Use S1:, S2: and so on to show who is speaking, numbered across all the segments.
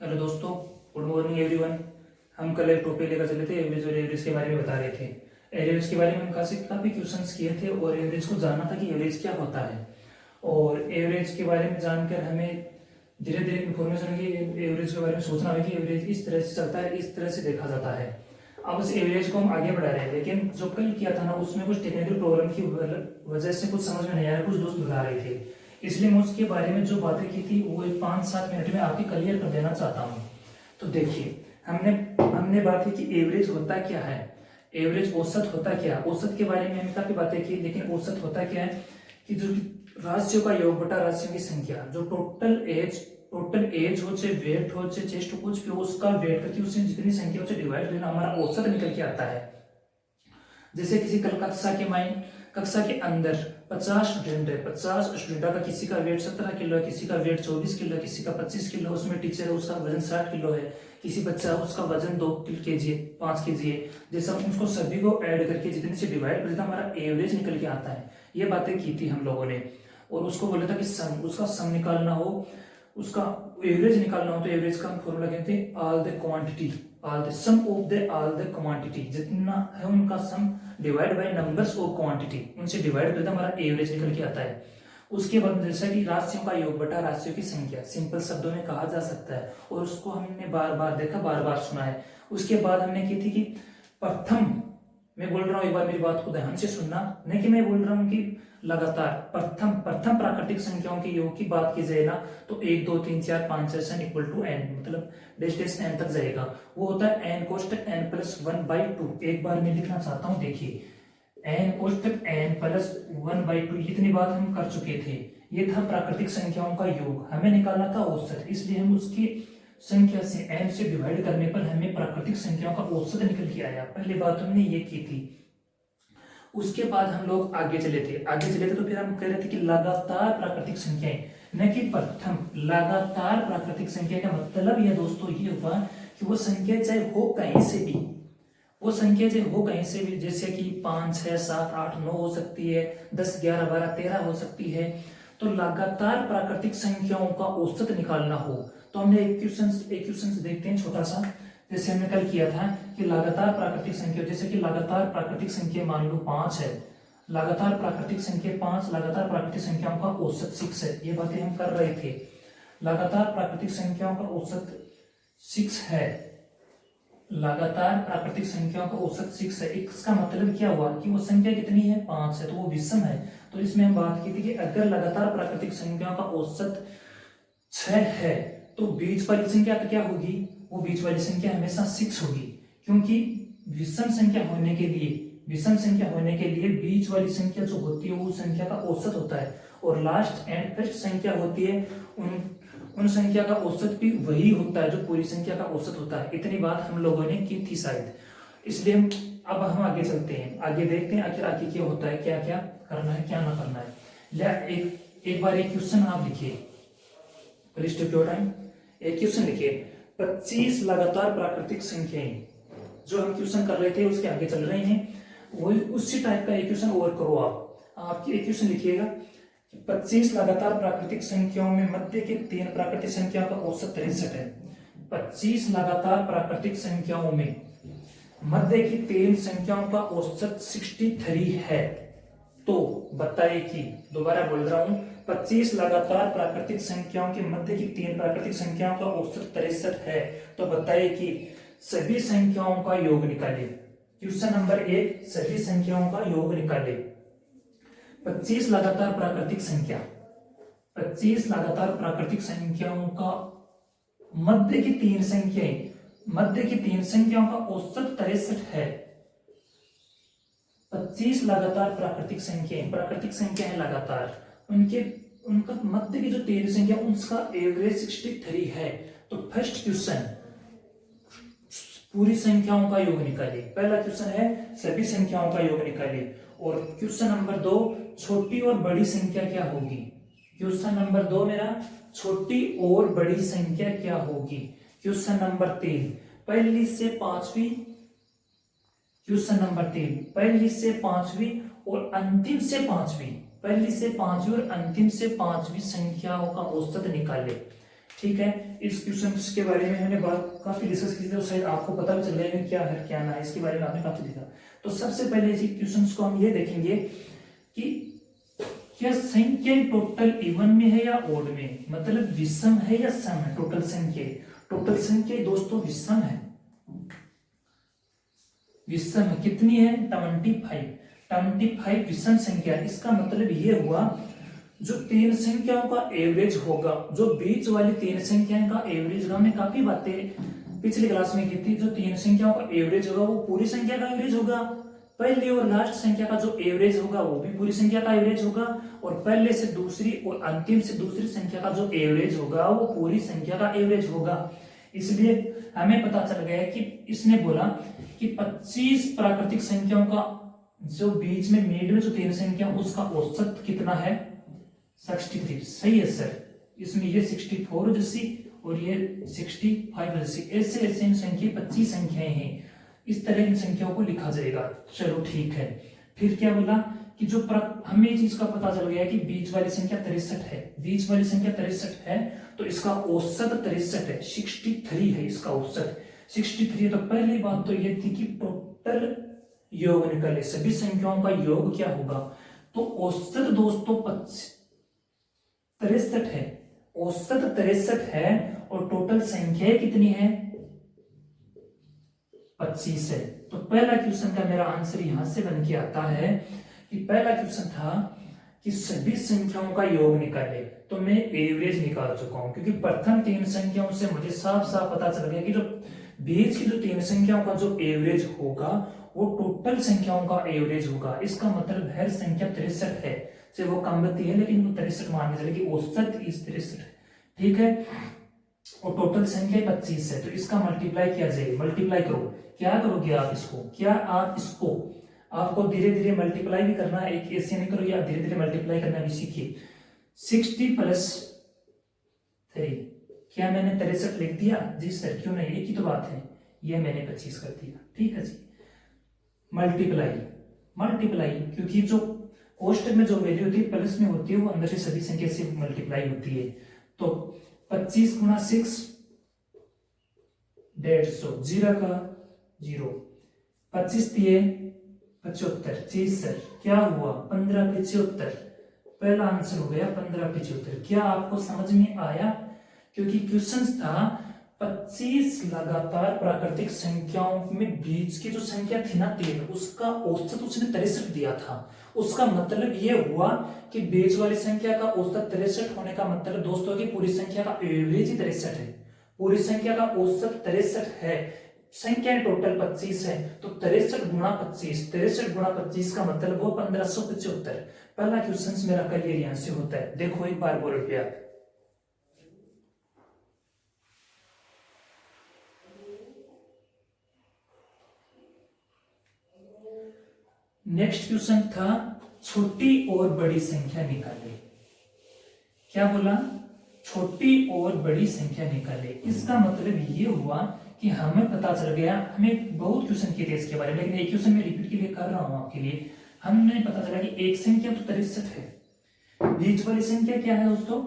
S1: Hello दोस्तों, good morning everyone. हम कल एक टॉपिक लेकर चले थे, एवरेज और एवरेज के बारे में बता रहे थे। एवरेज के बारे में हम काफी क्वेश्चंस किए थे और एवरेज को जानना था कि एवरेज क्या होता है। और एवरेज के बारे में जानकर हमें धीरे धीरे इन्फॉर्मेशन होगी। एवरेज के बारे में सोचना होगा कि एवरेज इस तरह से चलता है, इस तरह से देखा जाता है। अब उस एवरेज को हम आगे बढ़ा रहे हैं, लेकिन जो कल किया था ना, उसमें कुछ टेक्निकल प्रॉब्लम की वजह से कुछ समझ में नहीं आया, कुछ दोस्त बता रहे थे। इसलिए मैं उसके बारे में जो बातें की थी वो 5-7 मिनट में आपके क्लियर कर देना चाहता हूँ। तो देखिए, हमने हमने बात की कि एवरेज होता क्या है। एवरेज औसत होता क्या है। औसत के बारे में हमने काफी बातें की, लेकिन औसत होता क्या है कि जो राशियों का योग बटा राशियों की संख्या, जो टोटल एज हो चाहे वेट हो चाहे चेस्ट हो, कुछ भी हो, उसका वेट करके उससे जितनी संख्या उसे डिवाइड लेना, हमारा औसत निकल के आता है। जैसे किसी कक्षा के अंदर 50 स्टूडेंट है, 50 स्टूडेंट का किसी का वेट 17 किलो है, किसी का वेट 24 किलो है, किसी का 25 किलो, उसमें टीचर है उसका वजन 60 किलो है, किसी बच्चा उसका वजन 2 केजी है, 5 केजी है। जैसा उसको सभी को ऐड करके जितने से डिवाइड कर देता, हमारा एवरेज निकल के आता है। ये बातें की थी हम लोगों ने। और उसको बोला था कि उसका सम निकालना हो, उसका एवरेज निकालना हो, तो एवरेज का हम फॉर्मूला कहते हैं all the quantity, all the sum of the all the quantity, जितना है उनका sum divide by numbers of quantity, उनसे डिवाइड करके हमारा एवरेज निकल के आता है। उसके बाद जैसा कि राशियों का योग बटा राशियों की संख्या सिंपल शब्दों में कहा जा सकता है, और उसको हमने बार बार देखा, बार बार सुना है। उसके बाद हमने की थी कि प्रथम, मैं बोल रहा हूं एक बार मेरी बात को ध्यान से सुनना, नहीं कि मैं बोल रहा हूं कि लगातार प्रथम प्राकृतिक संख्याओं के योग की बात की जाए ना, तो 1 2 3 4 5 6 7 इक्वल टू एन, मतलब डेस्टिनेशन एन तक जाएगा। वो होता है एन कोष्टक एन प्लस 1/2। एक बार मैं लिखना चाहता हूं, देखिए एन कोष्टक एन प्लस 1/2, इतनी बात हम कर चुके थे। ये था प्राकृतिक संख्याओं का योग, हमें निकालना था औसत, इसलिए हम उसकी संख्या से एन से डिवाइड करने पर हमें प्राकृतिक संख्याओं का औसत निकल के आया। पहली बात हमने ये की थी। उसके बाद हम लोग आगे चले थे तो फिर हम कह रहे थे कि लगातार प्राकृतिक संख्याएं, न कि प्रथम, लगातार प्राकृतिक संख्या का मतलब यह दोस्तों ये हुआ कि वो संख्या चाहे हो कहीं से भी, वो संख्या चाहे हो कहीं से भी, जैसे कि 5 6 7 8 9 हो सकती है, 10 11 12 13 हो सकती है। तो लगातार प्राकृतिक संख्याओं का औसत निकालना हो, तो हमने एक क्वेश्चन देखते हैं छोटा सा। जैसे हमने कल किया था कि लगातार प्राकृतिक संख्या, जैसे कि लगातार प्राकृतिक संख्या मान लो 5 है, लगातार प्राकृतिक संख्या 5, लगातार प्राकृतिक संख्याओं का औसत 6 है। ये बातें हम कर रहे थे। लगातार प्राकृतिक संख्याओं का औसत 6 है, लगातार प्राकृतिक संख्याओं का औसत 6 है। इसका मतलब क्या हुआ कि वो संख्या कितनी है, 5 है, तो वो विषम है। तो इसमें हम बात की थी कि अगर लगातार प्राकृतिक संख्याओं का औसत 6 है, तो बीच वाली संख्या तो क्या होगी, वो बीच वाली संख्या हमेशा 6 होगी, क्योंकि विषम संख्या होने के लिए बीच वाली संख्या जो होती है वो संख्या का औसत होता है, और लास्ट एंड फर्स्ट संख्या होती है उन संख्या का औसत भी वही होता है जो पूरी संख्या का औसत होता है। इतनी बात हम लोगों ने की थी शायद। इसलिए अब हम आगे चलते हैं, आगे देखते हैं आखिर आगे क्या होता है, क्या क्या करना है, क्या ना करना है। एक बार एक क्वेश्चन आप लिखिए, टाइम। एक क्वेश्चन लिखिए, 25 लगातार प्राकृतिक संख्याएं, जो हम क्वेश्चन कर रहे थे उसके आगे चल रहे हैं, वही उसी टाइप का एक क्वेश्चन और करो आपकी एक क्वेश्चन लिखिएगा। 25 लगातार प्राकृतिक संख्याओं में मध्य की 3 प्राकृतिक संख्याओं का औसत 63 है। 25 लगातार प्राकृतिक संख्याओं में मध्य की 3 संख्याओं का औसत 63 है। तो बताइए कि, दोबारा बोल रहा हूं, 25 लगातार प्राकृतिक संख्याओं के मध्य की 3 प्राकृतिक संख्याओं का औसत 63 है। तो बताइए कि सभी संख्याओं का योग निकालिए। क्वेश्चन नंबर 1, सभी संख्याओं का योग निकालिए। 25 लगातार प्राकृतिक संख्या, 25 लगातार प्राकृतिक संख्याओं का मध्य की 3 संख्याओं का औसत 63 है। 25 लगातार प्राकृतिक संख्या है लगातार, उनका मध्य की जो 3 संख्या उसका एवरेज 63 है। तो फर्स्ट क्वेश्चन, पूरी संख्याओं का योग निकालिए। पहला क्वेश्चन है सभी संख्याओं का योग निकालिए। और क्वेश्चन नंबर 2, छोटी और बड़ी संख्या क्या होगी। क्वेश्चन नंबर 2 मेरा, छोटी और बड़ी संख्या क्या होगी। क्वेश्चन नंबर 3, पहली से पांचवी, क्वेश्चन नंबर 3, पहली से पांचवी और अंतिम से पांचवी, पहली से पांचवी और अंतिम से पांचवी संख्याओं का औसत निकाले। ठीक है, इस क्वेश्चन के बारे में हमने बात काफी डिस्कस की थी, तो शायद आपको पता भी चल जाएगा क्या है क्या ना है, इसके बारे में आपने काफी देखा। तो सबसे पहले इसी क्वेश्चन को हम ये देखेंगे कि क्या संख्या टोटल इवन में है या ओड में, मतलब विषम है या सम है। टोटल संख्या दोस्तों विषम है, विषम कितनी है 25 विषम संख्या। इसका मतलब ये हुआ जो तीन संख्याओं का एवरेज होगा, जो बीच वाली तीन संख्याओं का एवरेज, हमने काफी बातें पिछली क्लास में की थी। जो तीन संख्याओं का एवरेज होगा वो पूरी संख्या का एवरेज होगा, पहली और लास्ट संख्या का जो एवरेज होगा वो भी पूरी संख्या का एवरेज होगा, और पहले से दूसरी और अंतिम से दूसरी संख्या का जो एवरेज होगा वो पूरी संख्या का एवरेज होगा। इसलिए हमें पता चल गया कि इसने बोला कि 25 प्राकृतिक संख्याओं का जो बीच में मिड में जो तीन संख्या उसका औसत कितना है 63। सही है सर, इसमें ये 64 जैसी और ये 65 जैसी, ऐसे ऐसे इन संख्या 25 संख्याएं हैं, इस तरह इन संख्याओं को लिखा जाएगा। चलो ठीक है, फिर क्या बोला कि जो हमें चीज का पता चल गया कि बीच वाली संख्या 63 है, बीच वाली संख्या 63 है तो इसका औसत 63 है, 63 है इसका औसत 63। तो पहली बात तो ये थी कि टोटल योग निकले, सभी संख्याओं का योग क्या होगा, तो औसत दोस्तों 63 है, औसत 63 है और टोटल संख्या कितनी है 25 है। तो पहला क्वेश्चन का मेरा आंसर यहां से बन के आता है कि पहला क्वेश्चन था कि सभी संख्याओं का योग निकाले, तो मैं एवरेज निकाल चुका हूं, क्योंकि प्रथम तीन संख्याओं से मुझे साफ साफ पता चल गया कि जो बीच की जो तीन संख्याओं का जो एवरेज होगा वो टोटल संख्याओं का एवरेज होगा। इसका मतलब हर संख्या 63 है, चाहे वो कम बत्ती है लेकिन वो 63 मान के चले कि औसत इस 63 है, ठीक है। और टोटल संख्या 25 है, तो इसका मल्टीप्लाई किया जाएगा, मल्टीप्लाई करो, क्या करोगे आप इसको, क्या आप इसको आपको धीरे धीरे मल्टीप्लाई भी करना है, एक ऐसे नहीं करोगे, आप धीरे धीरे मल्टीप्लाई करना भी सीखिए। 60 प्लस 3, क्या मैंने 63 लिख दिया जी सर, क्यों नहीं, एक ही तो बात है, ये मैंने 25 कर दिया, ठीक है जी। मल्टीप्लाई क्योंकि जो कोष्टक में जो वैल्यू होती है प्लस में होती है वो अंदर से सभी संख्या से मल्टीप्लाई होती है। तो 25 गुणा 6 150, 0 का 0, 25 दिए 75, जी सर क्या हुआ 1575, पहला आंसर हो गया 1575। क्या आपको समझ में आया, क्योंकि क्वेश्चन था 25 लगातार प्राकृतिक संख्याओं में बीच की जो संख्या थी ना 3, उसका औसत उसने 63 दिया था। उसका मतलब ये हुआ कि बीच वाली संख्या का औसत 63 होने का मतलब दोस्तों की पूरी संख्या का एवरेज ही 63 है, पूरी संख्या का औसत 63 है, संख्या टोटल 25 है, तो 63 गुणा 25 का मतलब वो 1575। पहला क्वेश्चन मेरा क्लियर यहां से होता है, देखो एक बार बोलो भैया। नेक्स्ट क्वेश्चन था छोटी और बड़ी संख्या निकाले। क्या बोला, छोटी और बड़ी संख्या निकाले। इसका मतलब ये हुआ कि हमें पता चल गया, हमें बहुत क्वेश्चन किए थे इसके बारे में, लेकिन एक क्वेश्चन मैं रिपीट के लिए कर रहा हूं आपके लिए। हमने पता चला कि एक संख्या तो 63 है, बीच वाली संख्या क्या है दोस्तों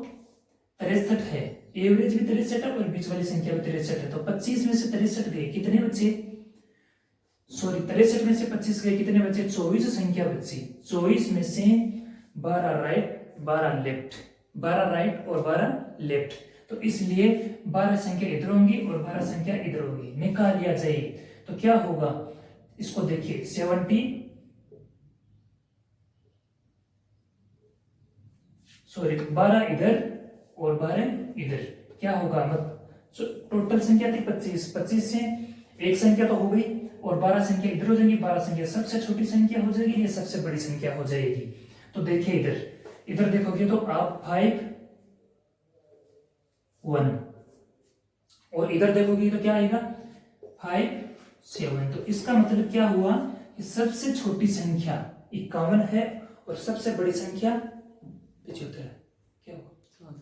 S1: 63 है, एवरेज भी 63 है और बीच वाली संख्या भी 63 है। तो 25 में से 63 गए, कितने बचे, सॉरी 63 में से 25 गए, कितने बचे 24 संख्या बची। 24 में से 12 राइट 12 लेफ्ट, 12 राइट और 12 लेफ्ट, तो इसलिए 12 संख्या इधर होंगी और 12 संख्या इधर होगी, निकाल लिया जाए। तो क्या होगा, इसको देखिए 70 सॉरी 12 इधर और 12 इधर, क्या होगा टोटल संख्या थी 25, 25 से एक संख्या तो हो गई और 12 संख्या इधर हो जाएंगी, 12 संख्या सबसे छोटी संख्या हो जाएगी, ये सबसे बड़ी संख्या हो जाएगी। तो देखिए इधर देखोगे तो आप 5 1 और इधर देखोगे तो क्या आएगा 5 7। तो इसका मतलब क्या हुआ कि सबसे छोटी संख्या 51 है और सबसे बड़ी संख्या 75 है। क्या हुआ,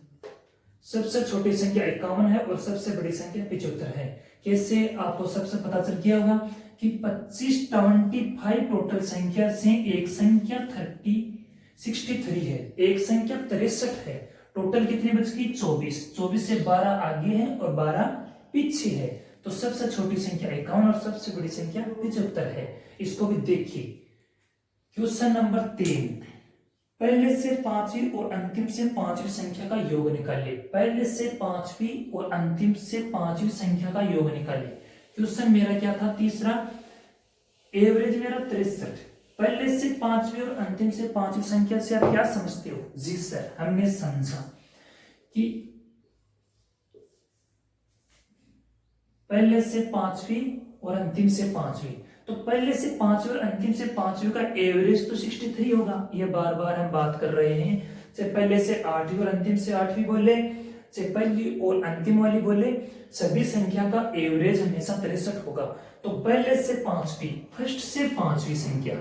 S1: सबसे छोटी संख्या 51 है और सबसे बड़ी संख्या 75 है। कैसे, आपको सबसे पता चल गया होगा कि 25 टोटल संख्या से एक संख्या 63 है, एक संख्या 63 है, टोटल कितनी बच गई 24। 24 से 12 आगे है और 12 पीछे है, तो सबसे छोटी संख्या 51 और सबसे बड़ी संख्या 75 है। इसको भी देखिए। क्वेश्चन नंबर 3, पहले से पांचवी और अंतिम से पांचवी संख्या का योग निकालिए। पहले से पांचवी और अंतिम से पांचवी संख्या का योग निकालिए। क्वेश्चन मेरा क्या था? तीसरा, एवरेज मेरा 63। पहले से पांचवी और अंतिम से पांचवी संख्या से आप क्या समझते हो? जी सर, हमने समझा कि पहले से पांचवी और अंतिम से पांचवी, तो पहले से पांचवी और अंतिम से पांचवी का एवरेज तो 63 होगा। ये बार बार हम बात कर रहे हैं। चाहे पहले से आठवीं और अंतिम से आठवीं बोले, चाहे पहली और अंतिम वाली बोले, सभी संख्या का एवरेज हमेशा 63 होगा। तो पहले से पांचवी, फर्स्ट से पांचवी संख्या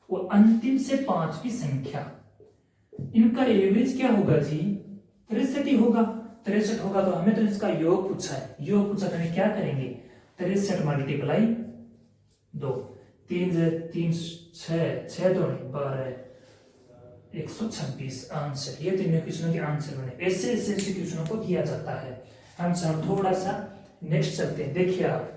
S1: और अंतिम से पांचवी संख्या, इनका एवरेज क्या होगा जी? 63 ही होगा। 63 होगा तो हमें तो इसका योग पूछा है। योग पूछा तो हमें क्या करेंगे? 63 मल्टीप्लाई 2, 3 3 6 2 12, 126 आंसर। ये तीनों क्वेश्चनों के आंसर बने। ऐसे ऐसे क्वेश्चनों को किया जाता है। हम सब थोड़ा सा नेक्स्ट चलते हैं। देखिए आप,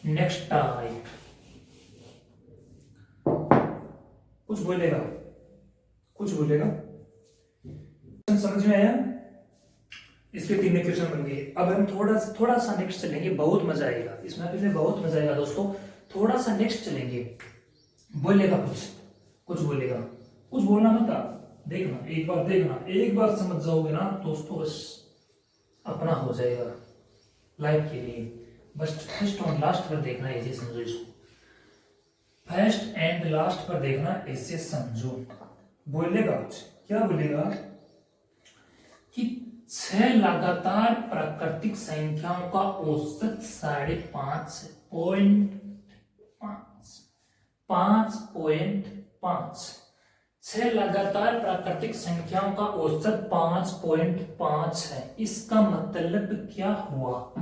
S1: नेक्स्ट टाइप कुछ बोलेगा? कुछ बोलेगा? समझ में आया? इस पे तीन क्वेश्चन बन गए। अब हम थोड़ा सा नेक्स्ट चलेंगे, बहुत मजा आएगा इसमें, बहुत मजा आएगा दोस्तों। थोड़ा सा नेक्स्ट चलेंगे। बोलेगा कुछ बोलेगा, कुछ बोलना मत आप। देखना, एक बार देखना, एक बार समझ जाओगे ना दोस्तों, बस अपना हो जाएगा लाइफ के लिए। बस फर्स्ट और लास्ट पर देखना, ऐसे समझो इसको। फर्स्ट एंड लास्ट पर देखना, ऐसे समझो। बोलेगा कुछ, क्या बोलेगा कि 6 लगातार प्राकृतिक संख्याओं का औसत 5.5 6 लगातार प्राकृतिक संख्याओं का औसत 5.5 है। इसका मतलब क्या हुआ?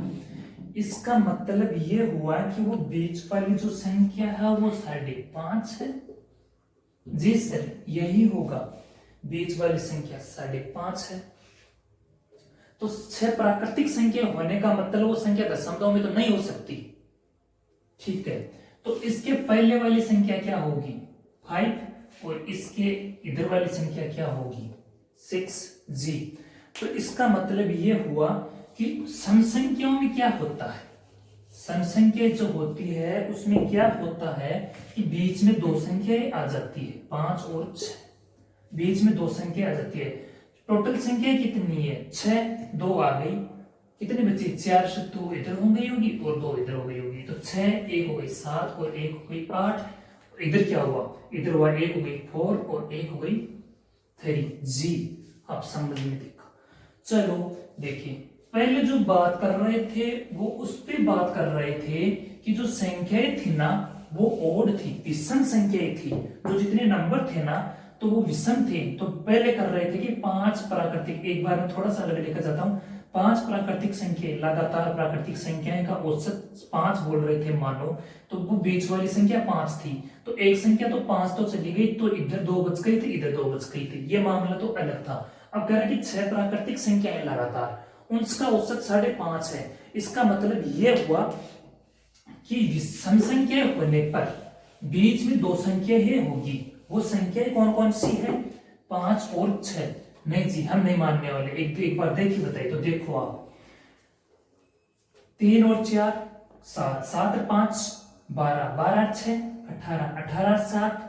S1: इसका मतलब ये हुआ कि वो बीच वाली जो संख्या है वो 5.5 है। जी सर, यही होगा। बीच वाली संख्या 5.5 है। तो 6 प्राकृतिक संख्या होने का मतलब वो संख्या दशमलव में तो नहीं हो सकती। ठीक है, तो इसके पहले वाली संख्या क्या होगी? 5, और इसके इधर वाली संख्या क्या होगी? 6। जी, तो इसका मतलब ये हुआ कि सम संख्याओं में क्या होता है? सम संख्या जो होती है उसमें क्या होता है कि बीच में दो संख्याएं आ जाती है, 5 और 6। बीच में दो संख्या आ जाती है। टोटल संख्या कितनी है? 6, 2 आ गई, कितनी बची? 4 से 2 इधर हो गई होगी और 2 इधर हो गई होगी। तो 6, 1 हो गई 7 और 1 हो गई 8। इधर क्या हुआ? इधर हुआ 1 हो गई 4 और 1 हो गई 3। जी, आप समझ में देखा। चलो देखिए, पहले जो बात कर रहे थे वो उस पे बात कर रहे थे कि जो संख्याएं थी ना वो ओड थी, विषम संख्याएं थी। जो जितने नंबर थे ना तो वो विषम थे। तो पहले कर रहे थे कि 5 प्राकृतिक, एक बार मैं थोड़ा सा अलग लेकर जाता हूँ। 5 प्राकृतिक संख्या, लगातार प्राकृतिक संख्याएं का औसत 5 बोल रहे थे मानो, तो वो बीच वाली संख्या 5 थी। तो एक संख्या तो 5 तो चली गई, तो इधर 2 बच गई थी, इधर 2 बच गई थी। ये मामला तो अलग था। अब कह रहे कि 6 प्राकृतिक संख्याएं लगातार, उनका औसत 5.5 है। इसका मतलब यह हुआ कि विषम संख्या होने पर बीच में 2 संख्या ही होगी। वो संख्याएं कौन कौन सी है? 5 और 6। नहीं जी, हम नहीं मानने वाले। एक बार देखिए, बताइए। तो देखो आप, 3 और 4 7, 7 और 5 12, 12 6 18, 18 7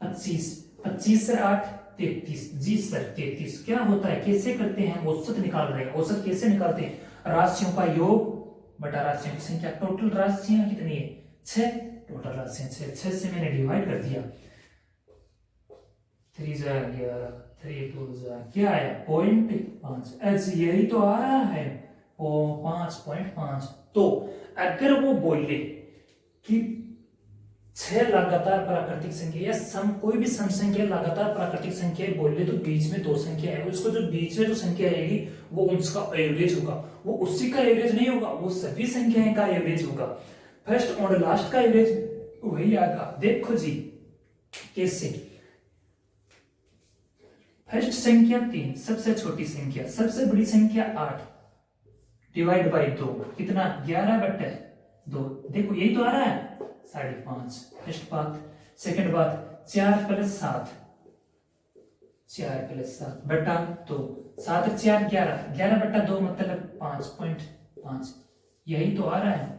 S1: 25, 25 से 8 33। जी सर, 33। क्या होता है, कैसे करते हैं? औसत निकाल रहे हैं। औसत कैसे निकालते हैं? राशियों का योग बटा राशियों की संख्या। टोटल राशियां कितनी है? 6। टोटल राशियां 6 से मैंने डिवाइड कर दिया। 3 जा गया, 3 2 जा, क्या आया? 0.5। यही तो आ रहा है, वो 5.5। तो अगर वो बोले कि छह लगातार प्राकृतिक संख्या या सम कोई भी सम संख्या लगातार प्राकृतिक संख्या बोल ले तो बीच में दो संख्या है, उसको जो बीच में जो संख्या आएगी वो उसका एवरेज होगा, वो उसी का एवरेज नहीं होगा, वो सभी संख्याएं का एवरेज होगा। फर्स्ट और लास्ट का एवरेज वही आएगा। देखो जी कैसे, फर्स्ट संख्या 3, सबसे छोटी संख्या, सबसे बड़ी संख्या 8 डिवाइड बाई 2 कितना 11/2। देखो यही तो आ रहा है 5.5। फर्स्ट बात। सेकंड बात 4 + 7, 4 + 7 बटा 2, 7 और 4 11, 11/2 मतलब 5.5। यही तो आ रहा है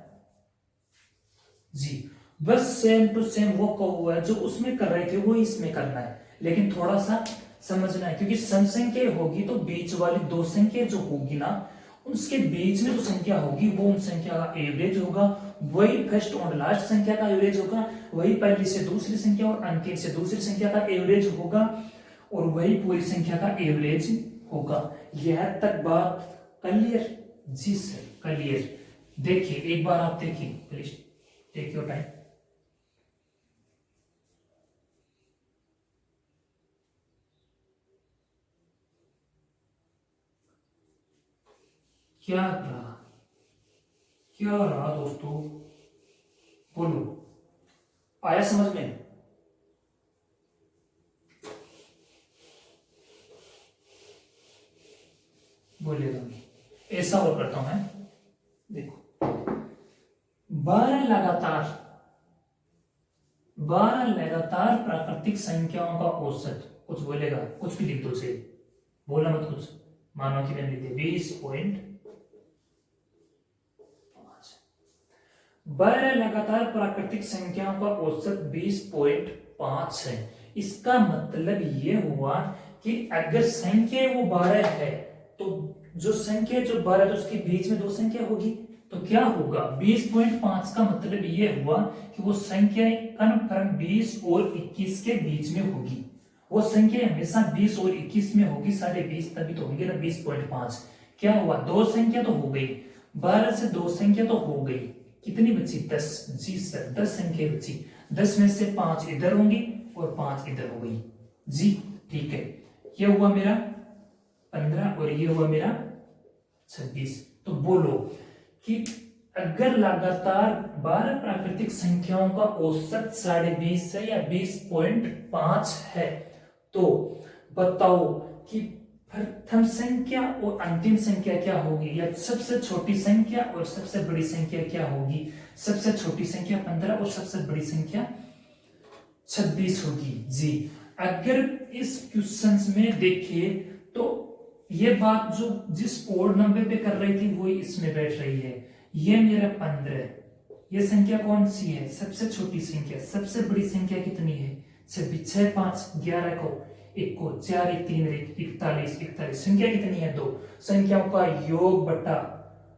S1: जी। बस सेम टू सेम वो कहा हुआ है, जो उसमें कर रहे थे वो इसमें करना है, लेकिन थोड़ा सा समझना है, क्योंकि सम संख्या होगी तो बीच वाली दो संख्या जो होगी ना, उसके बीच में जो संख्या होगी वो उन संख्या का एवरेज होगा, वही फर्स्ट और लास्ट संख्या का एवरेज होगा, वही पहली से दूसरी संख्या और अंतिम से दूसरी संख्या का एवरेज होगा, और वही पूरी संख्या का एवरेज होगा। यह तक बात क्लियर? जी सर क्लियर। देखिए एक बार आप देखिए, प्लीज टेक योर टाइम। क्या रहा, क्या रहा दोस्तों, बोलो, आया समझ में? बोलिएगा। ऐसा और करता हूं मैं, देखो 12 लगातार प्राकृतिक संख्याओं का औसत, कुछ बोलेगा, कुछ भी लिख दो से, बोला मत कुछ, मानो कि मैंने लिखे 20.5। 12 लगातार प्राकृतिक संख्याओं का औसत 20.5 है। इसका मतलब ये हुआ कि अगर संख्या वो 12 है तो जो संख्या जो 12 है तो उसके बीच में दो संख्या होगी, तो क्या होगा 20.5 का मतलब ये हुआ कि वो संख्या कन्फर्म 20 और 21 के बीच में होगी। वो संख्या हमेशा 20 और 21 में होगी, 20.5 तभी तो होंगे ना 20.5। क्या हुआ, दो संख्या तो हो गई, 12 से दो संख्या तो हो गई, कितनी बची 10। जी सर 10 संख्या बची, 10 में से 5 इधर होंगी और 5 इधर हो गई जी। ठीक है, ये हुआ मेरा 15 और ये हुआ मेरा 26। तो बोलो कि अगर लगातार 12 प्राकृतिक संख्याओं का औसत 20.5 है या 20.5 है, तो बताओ कि प्रथम संख्या और अंतिम संख्या क्या होगी, या सबसे छोटी संख्या और सबसे बड़ी संख्या क्या होगी। सबसे छोटी संख्या 15 और सबसे बड़ी संख्या 26 होगी जी। अगर इस क्वेश्चन में देखिए तो ये बात जो जिस ओड नंबर पे कर रही थी वही इसमें बैठ रही है। ये मेरा 15, ये संख्या कौन सी है, सबसे छोटी संख्या। सबसे बड़ी संख्या कितनी है 26, 6 5 11 को 1 को 4 1 3 41, 41 संख्या कितनी है 2। संख्याओं का योग बटा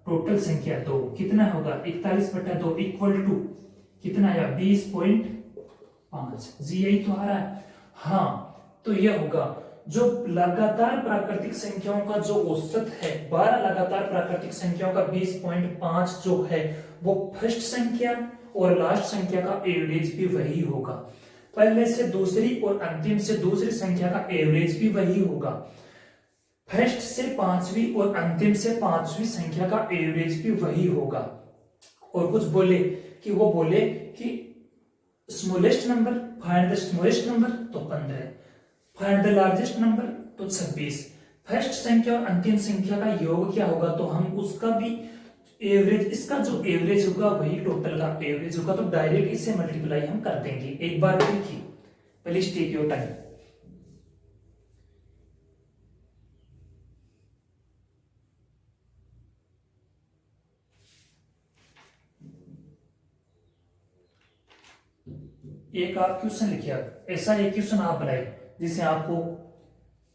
S1: टोटल संख्या 2 कितना होगा 41/2 इक्वल टू कितना आया 20.5 जी। यही तो आ रहा है। हाँ तो यह होगा जो लगातार प्राकृतिक संख्याओं का जो औसत है 12 लगातार प्राकृतिक संख्याओं का 20.5 जो है वो फर्स्ट संख्या और लास्ट संख्या का एवरेज भी वही होगा। पहले से दूसरी और अंतिम से दूसरी संख्या का एवरेज भी वही होगा। फर्स्ट से पांचवी और अंतिम से पांचवी संख्या का एवरेज भी वही होगा। और कुछ बोले कि वो बोले कि smallest number, find the smallest number तो 15, फाइंड द लार्जेस्ट नंबर तो 26। फर्स्ट संख्या और अंतिम संख्या का योग क्या होगा, तो हम उसका भी एवरेज, इसका जो एवरेज होगा वही टोटल का एवरेज होगा, तो डायरेक्ट इसे मल्टीप्लाई हम कर देंगे। एक बार देखिए, प्लीज टेक योर टाइम। एक आप क्वेश्चन लिखिए, ऐसा एक क्वेश्चन आप बनाइए जिससे आपको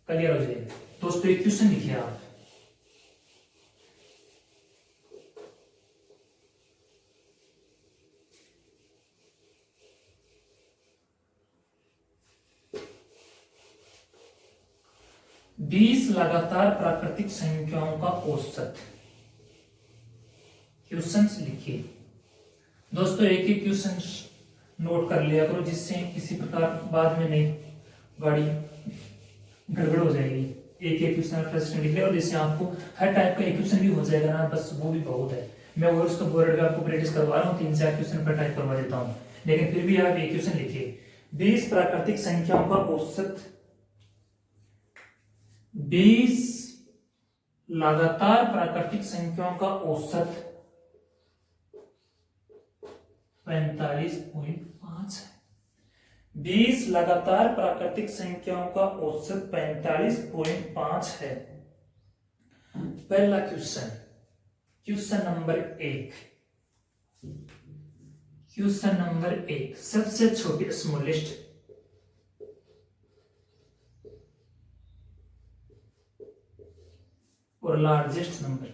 S1: क्लियर हो जाए। दोस्तों एक क्वेश्चन लिखिए आप, बीस लगातार प्राकृतिक संख्याओं का औसत। क्वेश्चन लिखिए दोस्तों, एक एक क्वेश्चन नोट कर लिया करो, जिससे किसी प्रकार बाद में नहीं गाड़ी गड़बड़ हो जाएगी। एक एक क्वेश्चन प्रश्न लिख ले, और जैसे आपको हर टाइप का एक क्वेश्चन भी हो जाएगा ना, बस वो भी बहुत है। मैं और उसको बोर्ड पे आपको प्रैक्टिस करवा रहा हूँ, 3-4 क्वेश्चन पर टाइप करवा देता हूँ, लेकिन फिर भी आप एक क्वेश्चन लिखिए। 20 प्राकृतिक संख्याओं का औसत, 20 लगातार प्राकृतिक संख्याओं का औसत 45.5 है। 20 लगातार प्राकृतिक संख्याओं का औसत 45.5 है। पहला question, question number 1, question number 1, सबसे छोटी स्मॉलेस्ट और लार्जेस्ट नंबर।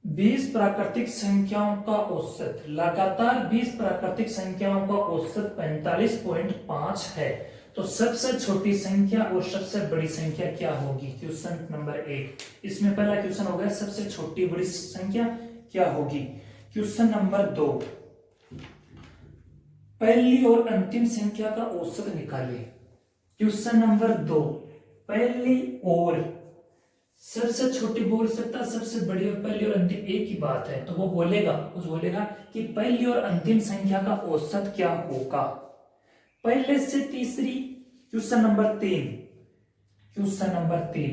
S1: बीस प्राकृतिक संख्याओं का औसत, लगातार 20 प्राकृतिक संख्याओं का औसत 45.5 है, तो सबसे छोटी संख्या और सबसे बड़ी संख्या क्या होगी? क्वेश्चन नंबर 1, इसमें पहला क्वेश्चन हो गया सबसे छोटी बड़ी संख्या क्या होगी। क्वेश्चन नंबर 2, पहली और अंतिम संख्या का औसत निकालिए। क्वेश्चन नंबर 2, पहली और, सबसे छोटी बोल सकता, सबसे बड़ी और पहली और अंतिम एक ही बात है, तो वो बोलेगा कि पहली और अंतिम संख्या का औसत क्या होगा। पहले से तीसरी, क्वेश्चन नंबर 3, क्वेश्चन नंबर 3,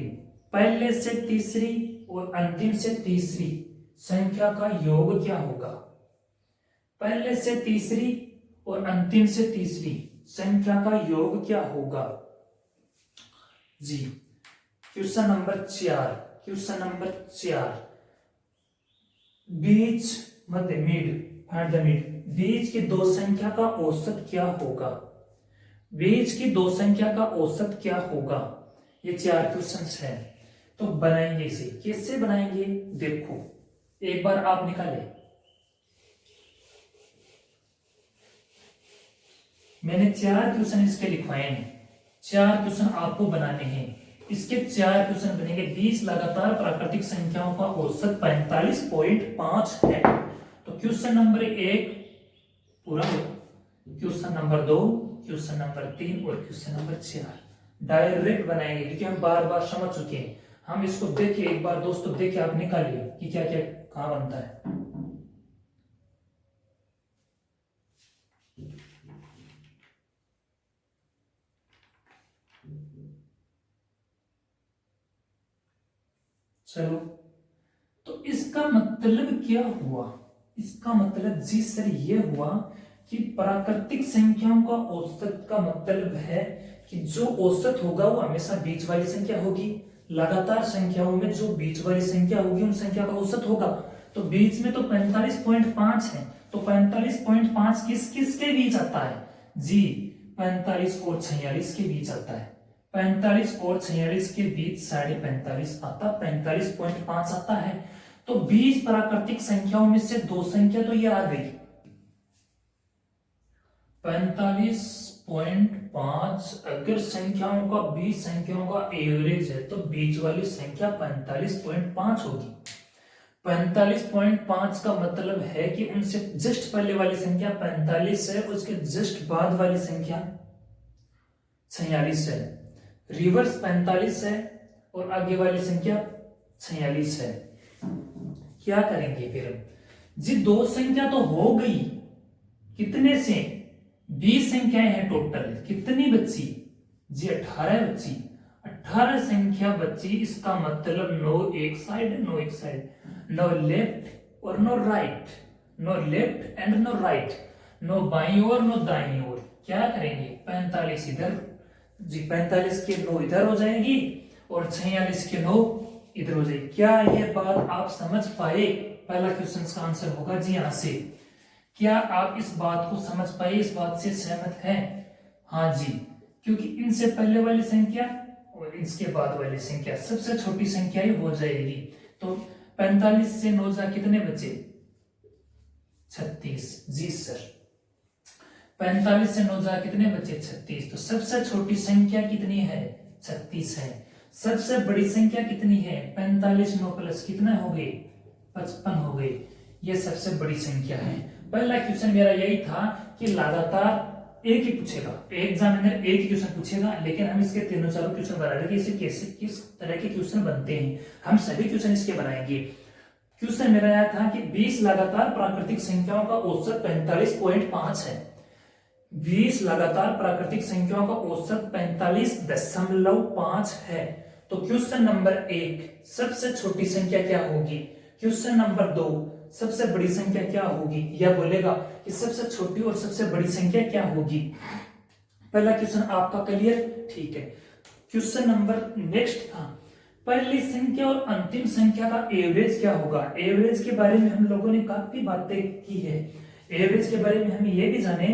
S1: पहले से तीसरी और अंतिम से तीसरी संख्या का योग क्या होगा। पहले से तीसरी और अंतिम से तीसरी संख्या का योग क्या होगा जी। क्वेश्चन नंबर 4, क्वेश्चन नंबर 4, बीच मध्य मिड, फाइंड द मिड, बीच की दो संख्या का औसत क्या होगा। बीच की दो संख्या का औसत क्या होगा। ये 4 क्वेश्चंस हैं, तो बनाएंगे इसे, कैसे बनाएंगे देखो, एक बार आप निकाले, मैंने 4 क्वेश्चन इसके लिखवाए हैं, 4 क्वेश्चन आपको बनाने हैं। इसके 4 क्वेश्चन बनेंगे। 20 लगातार प्राकृतिक संख्याओं का औसत 45.5 है, तो क्वेश्चन नंबर 1 पूरा हो, क्वेश्चन नंबर 2, क्वेश्चन नंबर 3 और क्वेश्चन नंबर 4 डायरेक्ट बनाएंगे, क्योंकि हम बार बार समझ चुके हैं। हम इसको देखिए एक बार दोस्तों, देखिए आप निकालिए कि क्या क्या कहां बनता है। चलो, तो इसका मतलब क्या हुआ, इसका मतलब जी सर ये हुआ कि प्राकृतिक संख्याओं का औसत का मतलब है कि जो औसत होगा वो हमेशा बीच वाली संख्या होगी। लगातार संख्याओं में जो बीच वाली संख्या होगी उन संख्या का औसत होगा। तो बीच में तो 45.5 है, तो 45.5 किस किस के बीच आता है जी, 45 और 46 के बीच आता है। 45 और 46 के बीच 45.5 आता, 45.5 आता है। तो 20 प्राकृतिक संख्याओं में से दो संख्या तो ये आ गई, 45.5। अगर संख्याओं का 20 संख्याओं का एवरेज है तो बीच वाली संख्या 45.5 होगी। 45.5 का मतलब है कि उनसे जस्ट पहले वाली संख्या 45 है, उसके जस्ट बाद वाली संख्या 46 है, रिवर्स 45 है और आगे वाली संख्या 46 है। क्या करेंगे फिर जी, दो संख्या तो हो गई, कितने से 20 संख्याएं हैं टोटल, कितनी बची जी 18 बची, 18 संख्या बची। इसका मतलब नो एक साइड, नो एक साइड, नो लेफ्ट और no right, no left and no right, no बाईं ओर नो दाईं ओर। क्या करेंगे, 45 इधर जी, 45 के 9 इधर हो जाएगी और 46 के 9 इधर हो जाएगी। क्या ये बात आप समझ पाए? पहला क्वेश्चन का आंसर होगा जी यहां से। क्या आप इस बात को समझ पाए, इस बात से सहमत हैं? हाँ जी, क्योंकि इनसे पहले वाली संख्या और इसके बाद वाली संख्या सबसे छोटी संख्या ही हो जाएगी। तो 45 से 9 जा कितने बचे, 36 जी सर। 45 से 9 जा कितने बचे, 36। तो सबसे छोटी संख्या कितनी है, 36 है। सबसे बड़ी संख्या कितनी है, 45, 9 प्लस कितना हो गए 55 हो गई, ये सबसे बड़ी संख्या है। पहला क्वेश्चन मेरा यही था कि लगातार एक ही पूछेगा, एग्जामिनर एक ही क्वेश्चन पूछेगा, लेकिन हम इसके तीनों चारों क्वेश्चन बना रहे हैं कि इसे कैसे किस तरह के क्वेश्चन बनते हैं, हम सभी क्वेश्चन इसके बनाएंगे। क्वेश्चन मेरा यह था कि 20 लगातार प्राकृतिक संख्याओं का औसत 45.5 है। 20 लगातार प्राकृतिक संख्याओं का औसत 45.5 है। तो क्वेश्चन नंबर 1 सबसे छोटी संख्या क्या होगी, क्वेश्चन नंबर 2 सबसे बड़ी संख्या क्या होगी, यह बोलेगा कि सबसे छोटी और सबसे बड़ी संख्या क्या होगी। पहला क्वेश्चन आपका क्लियर, ठीक है। क्वेश्चन नंबर नेक्स्ट था पहली संख्या और अंतिम संख्या का एवरेज क्या होगा। एवरेज के बारे में हम लोगों ने काफी बातें की है। एवरेज के बारे में हम ये भी जाने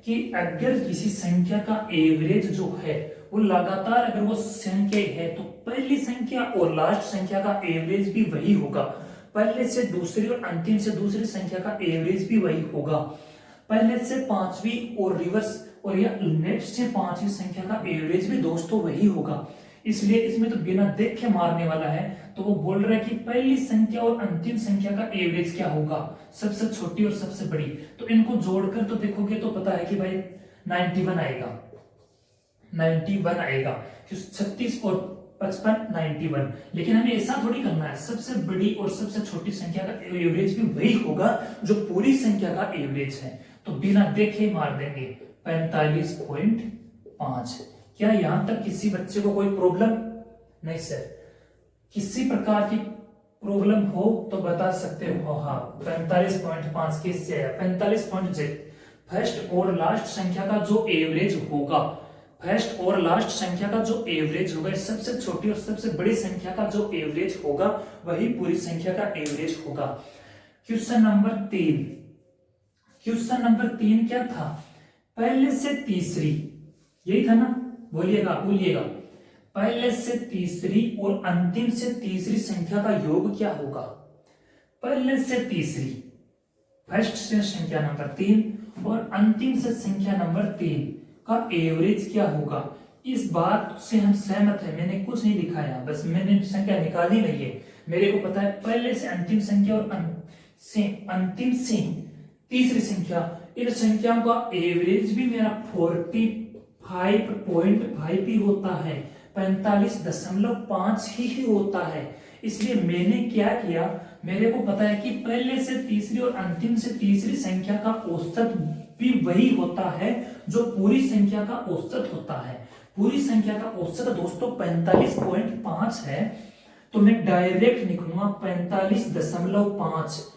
S1: कि अगर किसी संख्या का एवरेज जो है वो लगातार अगर वो संख्या है तो पहली संख्या और लास्ट संख्या का एवरेज भी वही होगा, पहले से दूसरी और अंतिम से दूसरी संख्या का एवरेज भी वही होगा, पहले से पांचवी और रिवर्स और या नेक्स्ट से पांचवी संख्या का एवरेज भी दोस्तों वही होगा। इसलिए इसमें तो बिना देखे मारने वाला है। तो वो बोल रहा है कि पहली संख्या और अंतिम संख्या का एवरेज क्या होगा, सबसे छोटी और सबसे बड़ी। तो इनको जोड़कर तो देखोगे तो पता है कि भाई 91 आएगा, 91 आएगा, 36 और 55 91। लेकिन हमें ऐसा थोड़ी करना है, सबसे बड़ी और सबसे छोटी संख्या का एवरेज भी वही होगा जो पूरी संख्या का एवरेज है। तो बिना देखे मार देंगे 45.5। क्या यहां तक किसी बच्चे को कोई प्रॉब्लम नहीं सर, किसी प्रकार की प्रॉब्लम हो तो बता सकते हो। हाँ 45.5 किससे है, 45.0 फर्स्ट और लास्ट संख्या का जो एवरेज होगा, फर्स्ट और लास्ट संख्या का जो एवरेज होगा, सबसे छोटी और सबसे बड़ी संख्या का जो एवरेज होगा वही पूरी संख्या का एवरेज होगा। क्वेश्चन नंबर 3, क्वेश्चन नंबर 3 क्या था, पहले से तीसरी, यही था ना, बोलिएगा बोलिएगा, पहले से तीसरी और अंतिम से तीसरी संख्या का योग क्या होगा। पहले से तीसरी, फर्स्ट से संख्या नंबर 3 और अंतिम से संख्या नंबर 3 का एवरेज क्या होगा। इस बात से हम सहमत है, मैंने कुछ नहीं दिखाया, बस मैंने संख्या निकाली नहीं है। मेरे को पता है पहले से अंतिम संख्या और अंतिम से तीसरी संख्या, इन संख्याओं का एवरेज भी मेरा 45.5 ही होता है, 45.5 ही होता है। इसलिए मैंने क्या किया, मेरे को पता है कि पहले से तीसरी और अंतिम से तीसरी संख्या का औसत भी वही होता है जो पूरी संख्या का औसत होता है। पूरी संख्या का औसत दोस्तों 45.5 है, तो मैं डायरेक्ट लिखूंगा 45.5,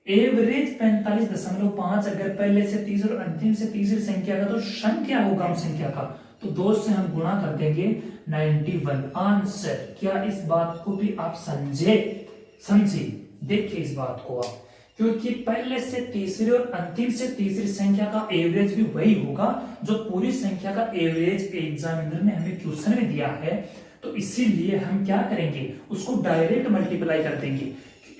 S1: एवरेज 45.5। अगर पहले से तीसरी और अंतिम से तीसरी संख्या का तो सम क्या होगा हम संख्या का, तो 2 से हम गुणा कर देंगे 91 आंसर। क्या इस बात को भी आप समझे, देखिए इस बात को आप, क्योंकि पहले से तीसरी और अंतिम से तीसरी संख्या का एवरेज भी वही होगा जो पूरी संख्या का एवरेज एग्जामिनर ने हमें क्वेश्चन में दिया है। तो इसीलिए हम क्या करेंगे, उसको डायरेक्ट मल्टीप्लाई कर देंगे।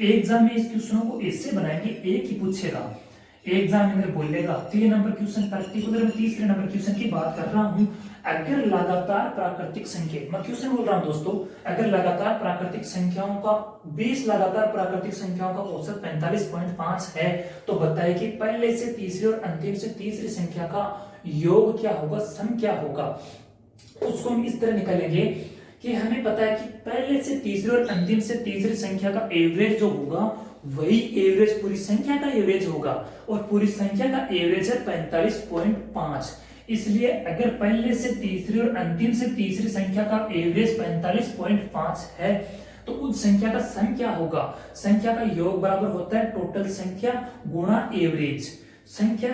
S1: एग्जाम में इस क्वेश्चनों को ऐसे बनाएंगे, एक ही पूछेगा, एग्जामिनर बोलेगा 3 नंबर क्वेश्चन, पर्टिकुलर में तीसरे नंबर क्वेश्चन की बात कर रहा हूं। अगर लगातार प्राकृतिक संख्या, मैं क्वेश्चन बोल रहा हूं दोस्तों, अगर लगातार प्राकृतिक संख्याओं का 20 लगातार प्राकृतिक संख्याओं का औसत 45.5 है, तो बताइए कि पहले से तीसरी और अंतिम से तीसरी संख्या का योग क्या होगा, सम क्या होगा। उसको हम इस तरह निकालेंगे कि हमें पता है कि पहले से तीसरी और अंतिम से तीसरी संख्या का एवरेज जो होगा वही एवरेज पूरी संख्या का एवरेज होगा, और पूरी संख्या का एवरेज है 45.5। इसलिए अगर पहले से तीसरी और अंतिम से तीसरी संख्या का एवरेज 45.5 है, तो उस संख्या का सम क्या होगा, संख्या का योग बराबर होता है टोटल संख्या गुणा एवरेज। संख्या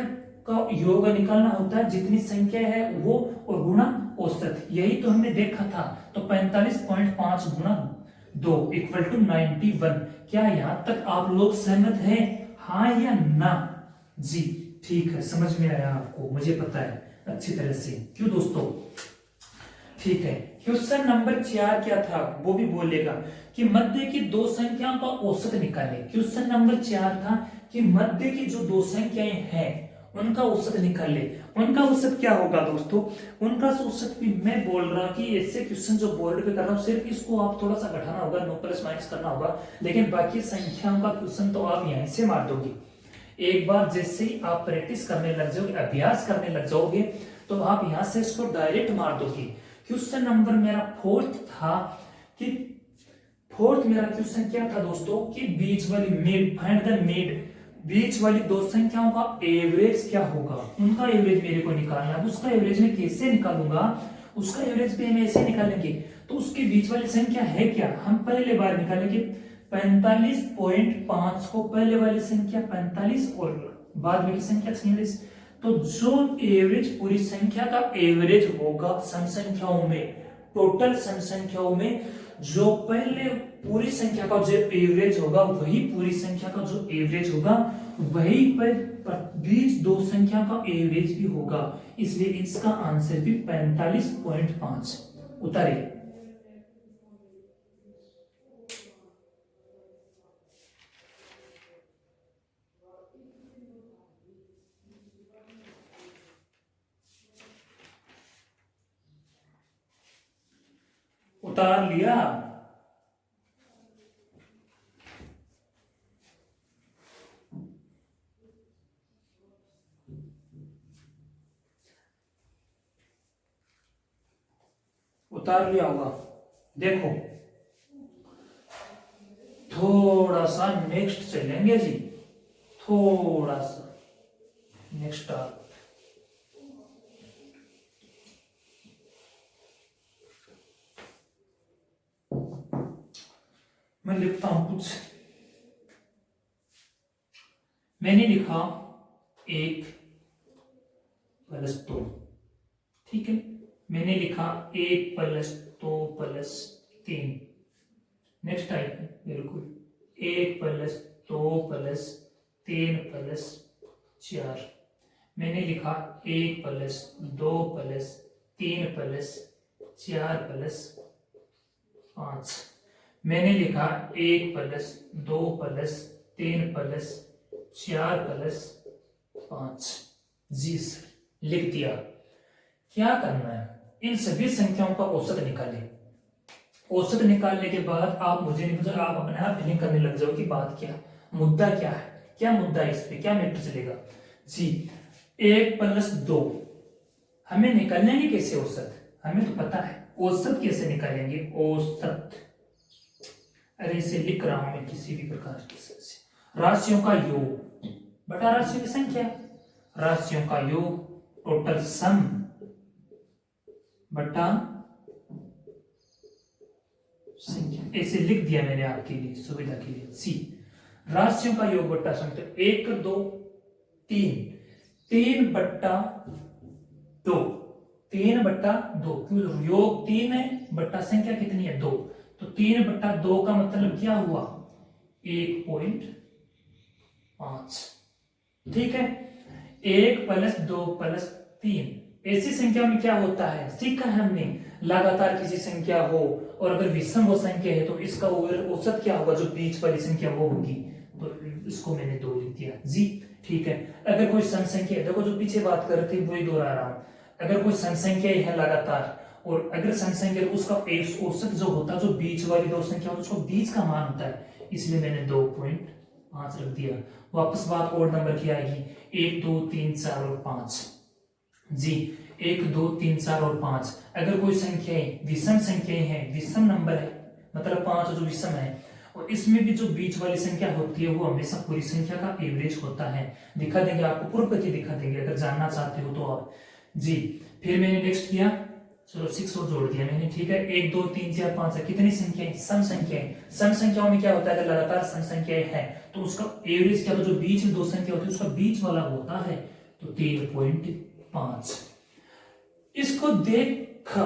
S1: का योग निकालना होता है जितनी संख्या है वो और गुणा औसत, यही तो हमने देखा था। तो 45.5 गुणा 2 इक्वल टू 91। क्या यहां तक आप लोग सहमत हैं, हाँ या ना जी, ठीक है, समझ में आया आपको, मुझे पता है अच्छी तरह से, क्यों दोस्तों, ठीक है। क्वेश्चन नंबर 4 क्या था, वो भी बोलेगा कि मध्य की 2 संख्याओं का औसत निकालें। क्वेश्चन नंबर 4 था कि मध्य की जो 2 संख्याएं हैं उनका औसत निकाल ले। उनका औसत क्या होगा दोस्तों, उनका औसत भी मैं बोल रहा हूँ कि ऐसे क्वेश्चन जो बोर्ड पे कर रहा हूँ सिर्फ इसको आप थोड़ा सा घटाना होगा, नो प्लस माइनस करना होगा, लेकिन बाकी संख्याओं का क्वेश्चन तो आप यहीं से मार दोगे। एक बार जैसे ही आप प्रैक्टिस करने लग जाओगे, अभ्यास करने लग जाओगे, तो आप यहां से इसको डायरेक्ट मार दोगे। क्वेश्चन नंबर मेरा फोर्थ था कि फोर्थ मेरा क्वेश्चन क्या था दोस्तों कि बीच वाली मिड, फाइंड द मिड, बीच वाली दो संख्याओं का एवरेज क्या होगा, उनका एवरेज मेरे को निकालना है। उसका एवरेज मैं कैसे निकालूंगा, उसका एवरेज भी हम ऐसे निकालेंगे। तो उसके बीच वाली संख्या है क्या, हम पहले बार निकालेंगे 45.5 को, पहले वाली संख्या 45 और बाद में की संख्या 46। तो जो एवरेज पूरी संख्या का एवरेज होगा सम संख्याओं में, टोटल सम संख्याओं में जो पहले पूरी संख्या का जो एवरेज होगा वही पूरी संख्या का जो एवरेज होगा वही पर बीच दो संख्या का एवरेज भी होगा, इसलिए इसका आंसर भी 45.5 उतारे। उतार लिया। उतार लिया होगा। देखो थोड़ा सा नेक्स्ट चलेंगे जी, थोड़ा सा नेक्स्ट आप मैं लिखता हूं कुछ। मैंने लिखा 1 प्लस 2, ठीक है। मैंने लिखा 1 प्लस 2 प्लस 3। नेक्स्ट टाइप है बिल्कुल 1 प्लस 2 प्लस 3 प्लस 4। मैंने लिखा 1 प्लस 2 प्लस 3 प्लस 4 प्लस 5। मैंने लिखा 1 प्लस 2 प्लस 3 प्लस 4 प्लस 5। जी सर लिख दिया। क्या करना है, इन सभी संख्याओं का औसत निकालें। औसत निकालने के बाद आप मुझे नहीं पता, आप अपने आप फीलिंग करने लग जाओ कि बात क्या, मुद्दा क्या है, क्या मुद्दा है, इस पे क्या मैटर चलेगा जी। 1 प्लस 2 हमें निकालेंगे कैसे औसत, हमें तो पता है औसत कैसे निकालेंगे। औसत, अरे इसे लिख रहा हूं मैं किसी भी प्रकार की से राशियों का योग बटा राशियों की संख्या, राशियों का योग टोटल सम बटा संख्या, ऐसे लिख दिया मैंने आपके लिए सुविधा के लिए। सी राशियों का योग बट्टा संख्या 1 2 3, 3 बट्टा 2, 3 बट्टा 2, क्यों योग 3 है, बट्टा संख्या कितनी है 2, तो 3 बट्टा 2 का मतलब क्या हुआ 1.5, ठीक है। 1 प्लस 2 प्लस 3, ऐसी संख्या में क्या होता है, सीखा है हमने, लगातार किसी संख्या हो और अगर विषम वो संख्या है तो इसका औसत क्या होगा, जो बीच वाली संख्या वो होगी, तो इसको मैंने 2 लिख दिया जी, ठीक है। अगर कोई सम संख्या, देखो जो पीछे बात कर रहे थे वही दोहरा रहा हूं, अगर कोई सम संख्या है लगातार और अगर सम संख्या उसका औसत जो होता है, जो बीच वाली दो संख्या होती है उसको बीच का मान होता है, इसलिए मैंने 2.5 रख दिया। वापस बात ओड नंबर की आएगी, 1 2 3 4 और 5 जी, 1 2 3 4 और 5। अगर कोई संख्याएं विषम संख्याएं हैं, विषम नंबर है मतलब 5 जो विषम है, और इसमें भी जो बीच वाली संख्या होती है वो हमेशा पूरी संख्या का एवरेज होता है। दिखा देंगे आपको, पूर्व पति दिखा देंगे अगर जानना चाहते हो तो आप जी। फिर मैंने नेक्स्ट किया, चलो 6 और जोड़ दिया मैंने, ठीक है। 1 2 3 4 5 है, कितनी संख्याएं, सम संख्याएं। सम संख्याओं में क्या होता है, अगर लगातार सम संख्याएं है तो उसका एवरेज क्या, तो जो बीच में दो संख्या होती है उसका बीच वाला होता है, तो 3.5। इसको देख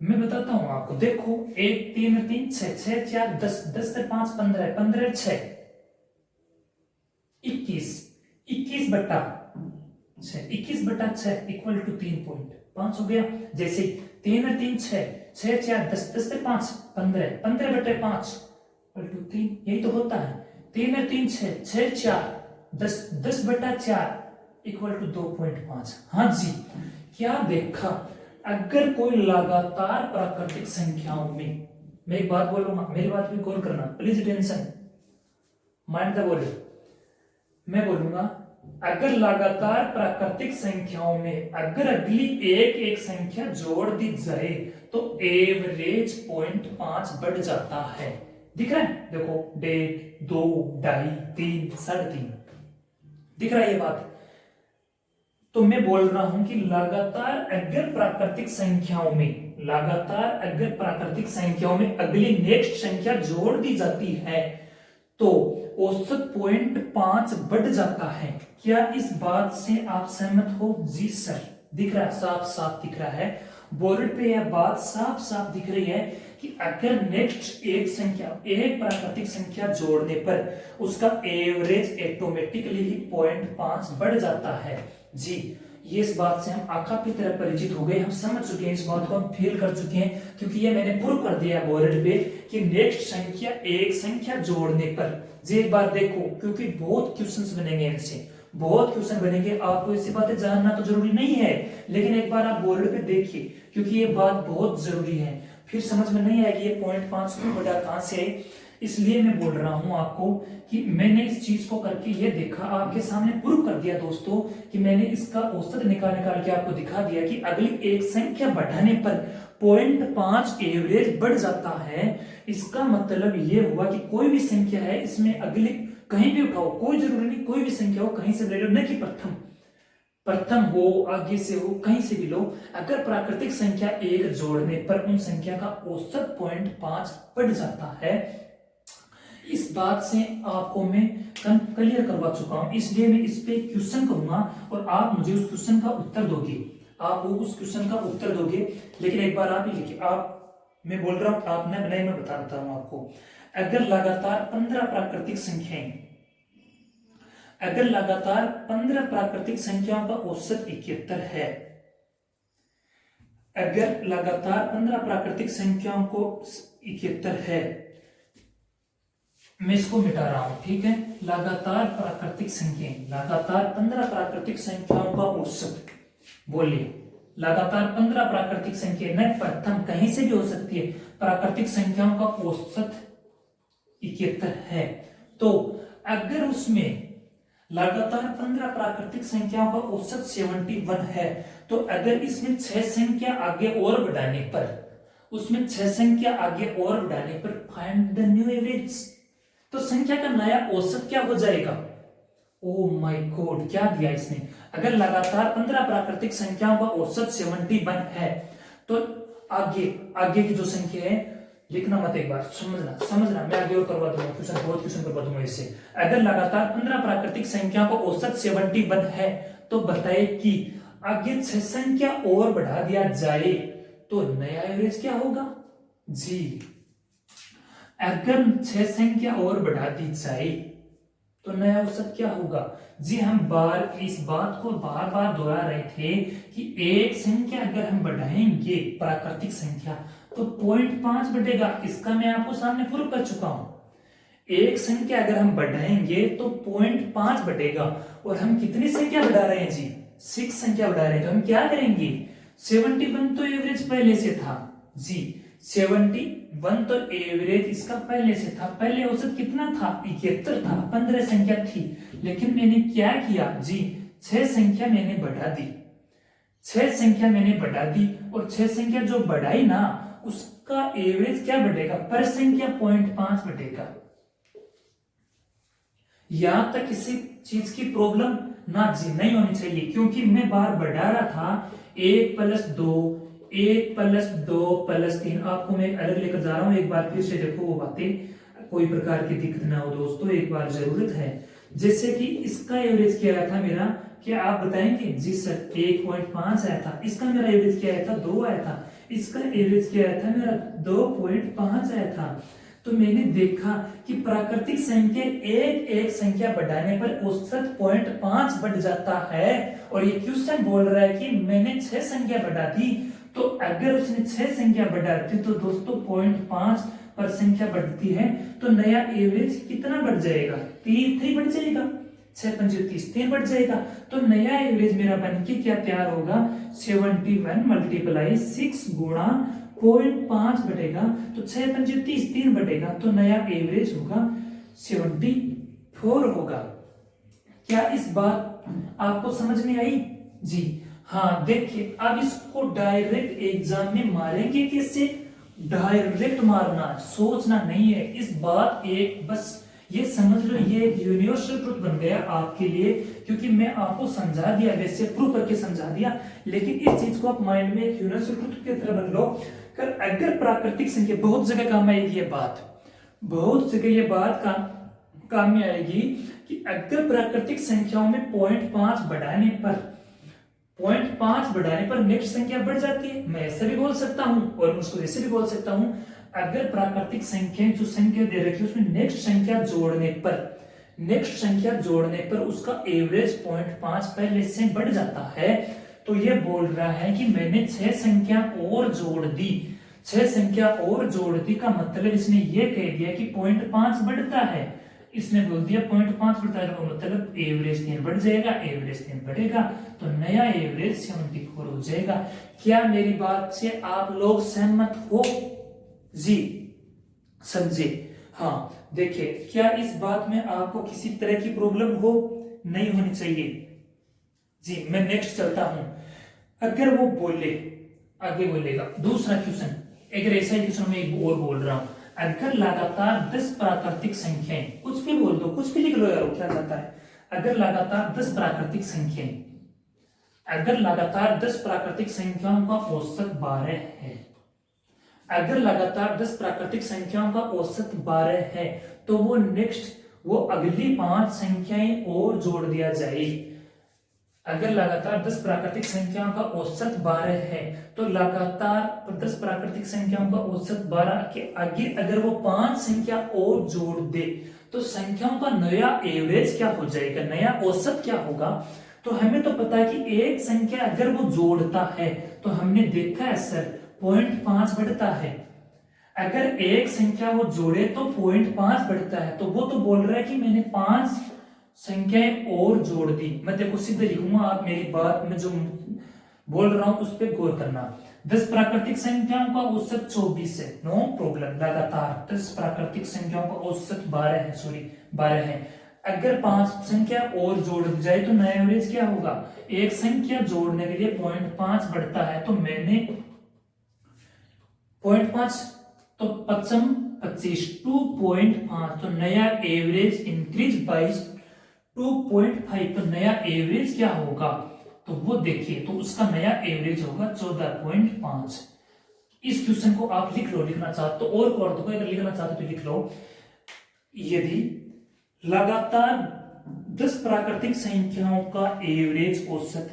S1: मैं बताता हूं आपको, देखो 1 3 3 6 6 4 10 10 से 5 15 15 6 21 21 बट्टा 6 21 बट्टा 6 इक्वल टू 3.5 हो गया। जैसे 3 और 3 6 6 4 10 10 से 5 15 15 बटे 5 इक्वल टू 3, यही तो होता है। 3 और 3 6 6 4 10 10 बटा 4 इक्वल टू 2.5। हाँ जी, क्या देखा, अगर कोई लगातार प्राकृतिक संख्याओं में, मैं एक बात बोलूंगा, मेरी बात भी गौर करना प्लीज, टेंशन माइंड द बोले, मैं बोलूंगा अगर लगातार प्राकृतिक संख्याओं में अगर अगली एक एक संख्या जोड़ दी जाए तो एवरेज 0.5 बढ़ जाता है। दिख रहा है, देखो 1.5, 2, 2.5, 3, 3.5 दिख रहा है ये बात। तो मैं बोल रहा हूं कि लगातार अगर प्राकृतिक संख्याओं में, लगातार अगर प्राकृतिक संख्याओं में अगली नेक्स्ट संख्या जोड़ दी जाती है तो औसत 0.5 बढ़ जाता है। क्या इस बात से आप सहमत हो? जी सर, दिख रहा है, साफ साफ दिख रहा है, बोर्ड पे यह बात साफ साफ दिख रही है कि अगर नेक्स्ट एक संख्या, एक प्राकृतिक संख्या जोड़ने पर उसका एवरेज ऑटोमेटिकली ही 0.5 बढ़ जाता है। जी, ये इस बात से हम आंखा की तरह परिचित हो गए, हम समझ चुके हैं, इस बात को हम फील कर चुके हैं, क्योंकि ये मैंने प्रूव कर दिया बोर्ड पे कि नेक्स्ट संख्या एक संख्या जोड़ने पर, जी एक बार देखो, क्योंकि बहुत क्वेश्चंस बनेंगे इनसे, बहुत क्वेश्चन बनेंगे, आपको ऐसी बातें जानना तो जरूरी नहीं है, लेकिन एक बार आप बोर्ड पे देखिए, क्योंकि ये बात बहुत जरूरी है, फिर समझ में नहीं आएगी ये 0.5 क्यों बढ़ा, कहां से आई। इसलिए मैं बोल रहा हूं आपको कि मैंने इस चीज को करके ये देखा, आपके सामने प्रूव कर दिया दोस्तों कि मैंने इसका औसत निकाल के आपको दिखा दिया कि अगली एक संख्या बढ़ाने पर 0.5 एवरेज बढ़ जाता है। इसका मतलब ये हुआ कि कोई भी संख्या है, इसमें अगली कहीं भी उठाओ, कोई जरूरी नहीं, कोई भी संख्या हो कहीं से ले लो, न कि प्रथम हो, आगे से हो, कहीं से भी लो, अगर प्राकृतिक संख्या एक जोड़ने पर उन संख्या का औसत 0.5 बढ़ जाता है। इस बात से आपको मैं क्लियर करवा चुका हूं, इसलिए मैं इस पे क्वेश्चन करूंगा और आप मुझे उस क्वेश्चन का उत्तर दोगे, आप वो उस क्वेश्चन का उत्तर दोगे, लेकिन एक बार आप ही लिखिए, आप, मैं बोल रहा हूं आपने बनाई, मैं बताता हूं आपको। अगर लगातार 15 प्राकृतिक संख्याएं, अगर लगातार 15 प्राकृतिक संख्याओं का औसत 71 है, अगर लगातार 15 प्राकृतिक संख्याओं को 71 है, मैं इसको मिटा रहा हूं, ठीक है, लगातार प्राकृतिक संख्याएं, लगातार 15 प्राकृतिक संख्याओं का औसत, बोलिए, लगातार 15 प्राकृतिक संख्या, न प्रथम, कहीं से भी हो सकती है, प्राकृतिक संख्याओं का औसत 71 है, तो अगर उसमें लगातार 15 प्राकृतिक संख्याओं का औसत 71 है, तो अगर इसमें 6 संख्या आगे और बढ़ाने पर, उसमें 6 संख्या आगे और बढ़ाने पर फाइंड द न्यू एवरेज, तो संख्या का नया औसत क्या हो जाएगा? ओ माय गॉड, क्या दिया इसने, अगर लगातार 15 प्राकृतिक संख्याओं का औसत 71 है, तो आगे की जो संख्या है, लिखना मत, एक बार समझना, मैं आगे और करवा दूंगा क्वेश्चन, बहुत क्वेश्चन करवा दूंगा इससे। अगर लगातार 15 प्राकृतिक संख्या को औसत 71 है, तो बताए कि आगे 6 संख्या और बढ़ा दिया जाए तो नया एवरेज क्या होगा? जी, अगर 6 संख्या और बढ़ा दी जाए तो नया औसत क्या होगा? जी, हम इस बात को बार बार दोहरा रहे थे कि एक संख्या अगर हम बढ़ाएंगे प्राकृतिक संख्या तो 0.5 बढ़ेगा, इसका मैं आपको सामने प्रूव कर चुका हूं। एक संख्या अगर हम बढ़ाएंगे तो 0.5 बढ़ेगा, और हम कितनी संख्या बढ़ा रहे हैं जी? 6 संख्या बढ़ा रहे हैं, तो हम क्या करेंगे? 71 तो एवरेज पहले से था जी, 71 तो एवरेज इसका पहले से था, पहले औसत कितना था? 71 था, 15 संख्या थी, लेकिन मैंने क्या किया जी, 6 संख्या मैंने बढ़ा दी, 6 संख्या मैंने बढ़ा दी, और 6 संख्या जो बढ़ाई ना, उसका एवरेज क्या बढ़ेगा? पर संख्या 0.5 बढ़ेगा। यहां तक किसी चीज की प्रॉब्लम ना जी नहीं होनी चाहिए, क्योंकि मैं बार बढ़ा रहा था 1 + 2, 1 + 2 + 3, आपको मैं अलग लेकर जा रहा हूं, एक बार फिर से देखो वो बातें, कोई प्रकार की दिक्कत ना हो दोस्तों, एक बार जरूरत है। जैसे कि इसका एवरेज क्या आया था मेरा, क्या आप बताएंगे? जी सर 1.5 आया था, इसका मेरा एवरेज क्या आया था? 2 आया था, इसका एवरेज क्या आया था मेरा? 2.5 आया था। तो मैंने देखा कि प्राकृतिक संख्या एक संख्या बढ़ाने पर औसत 0.5 बढ़ जाता है, और ये क्वेश्चन बोल रहा है कि मैंने 6 संख्या बढ़ा दी, तो अगर उसने 6 संख्या बढ़ाती तो दोस्तों 0.5 पर संख्या बढ़ती है, तो नया एवरेज कितना बढ़ जाएगा? 3 बढ़ जाएगा। 6 पंजे 30, 3 बढ़ जाएगा। तो नया एवरेज मेरा बन के क्या तैयार होगा, 71 मल्टीप्लाई 6 गुणा 0.5 बढ़ेगा, तो 6 पंजे 30, 3 बढ़ेगा, तो नया एवरेज होगा 74 होगा। क्या इस बात आपको समझ में आई? जी हाँ। देखिए अब इसको डायरेक्ट एग्जाम में मारेंगे कैसे? डायरेक्ट मारना, सोचना नहीं है। इस बात एक बस ये समझ लो, ये एक यूनिवर्सल ट्रुथ बन गया आपके लिए, क्योंकि मैं आपको समझा दिया, वैसे प्रूव करके समझा दिया, लेकिन इस चीज को आप माइंड में एक यूनिवर्सल ट्रुथ की तरह बन लो। कर अगर प्राकृतिक संख्या, बहुत जगह काम आएगी ये बात, बहुत जगह ये बात काम में आएगी कि अगर प्राकृतिक संख्याओं में 0.5 बढ़ाने पर नेक्स्ट संख्या बढ़ जाती है। मैं ऐसे भी बोल सकता हूं और मैं उसको ऐसे भी बोल सकता हूं, अगर प्राकृतिक संख्या जो संख्या दे रखी है उसमें नेक्स्ट संख्या जोड़ने पर उसका एवरेज 0.5 पहले से बढ़ जाता है, तो ये बोल रहा है कि मैंने 6 संख्या और जोड़ दी, 6 संख्या और जोड़ दी का मतलब इसने ये कह दिया कि 0.5 बढ़ता है। इसने बोल दिया 0.5 बढ़ता है, मतलब एवरेज 3 बढ़ जाएगा, एवरेज 3 बढ़ेगा, तो नया एवरेज 74 हो जाएगा। क्या मेरी बात से आप लोग सहमत हो? जी समझे? हाँ। देखिए क्या इस बात में आपको किसी तरह की प्रॉब्लम हो? नहीं होनी चाहिए। जी मैं नेक्स्ट चलता हूं। अगर वो बोले, आगे बोलेगा दूसरा क्वेश्चन, अगर ऐसा ही क्वेश्चन मैं एक और बोल रहा हूं, अगर लगातार 10 प्राकृतिक संख्याएं, कुछ भी बोल दो, कुछ भी लिख लो यार, क्या जाता है। अगर लगातार 10 प्राकृतिक संख्याएं, अगर लगातार 10 प्राकृतिक संख्याओं का औसत 12 है, अगर लगातार 10 प्राकृतिक संख्याओं का औसत 12 है, तो वो अगली 5 संख्याएं और जोड़ दिया जाए। अगर लगातार 10 प्राकृतिक संख्याओं का औसत 12 है, तो लगातार 10 प्राकृतिक संख्याओं का औसत 12 के आगे अगर वो 5 संख्या और जोड़ दे, तो संख्याओं का नया एवरेज क्या हो जाएगा, नया औसत क्या होगा। तो हमें तो पता है कि एक संख्या अगर वो जोड़ता है, तो हमने देखा है सर 0.5 बढ़ता है। अगर एक संख्या वो जोड़े तो 0.5 बढ़ता है, तो वो तो बोल रहा है कि मैंने 5 संख्याएं और जोड़ दी। मैं देखो सीधे लिखूंगा, आप मेरी बात में जो बोल रहा हूं उस पर गौर करना। 10 प्राकृतिक संख्याओं का औसत 24 है, नो प्रॉब्लम। लगातार 10 प्राकृतिक संख्याओं का औसत 12 है। अगर 5 संख्या और जोड़ दी जाए तो नया एवरेज क्या होगा। एक संख्या जोड़ने के लिए 0.5 बढ़ता है, तो मैंने 0.5 तो 25 2.5, तो नया एवरेज इंक्रीज बाय 2.5, तो नया एवरेज क्या होगा, तो वो देखिए, तो उसका नया एवरेज होगा 14.5। इस क्वेश्चन को आप लिख लो, लिखना चाहते तो और कर दो, अगर लिखना चाहते तो लिख लो। यदि लगातार 10 प्राकृतिक संख्याओं का एवरेज औसत,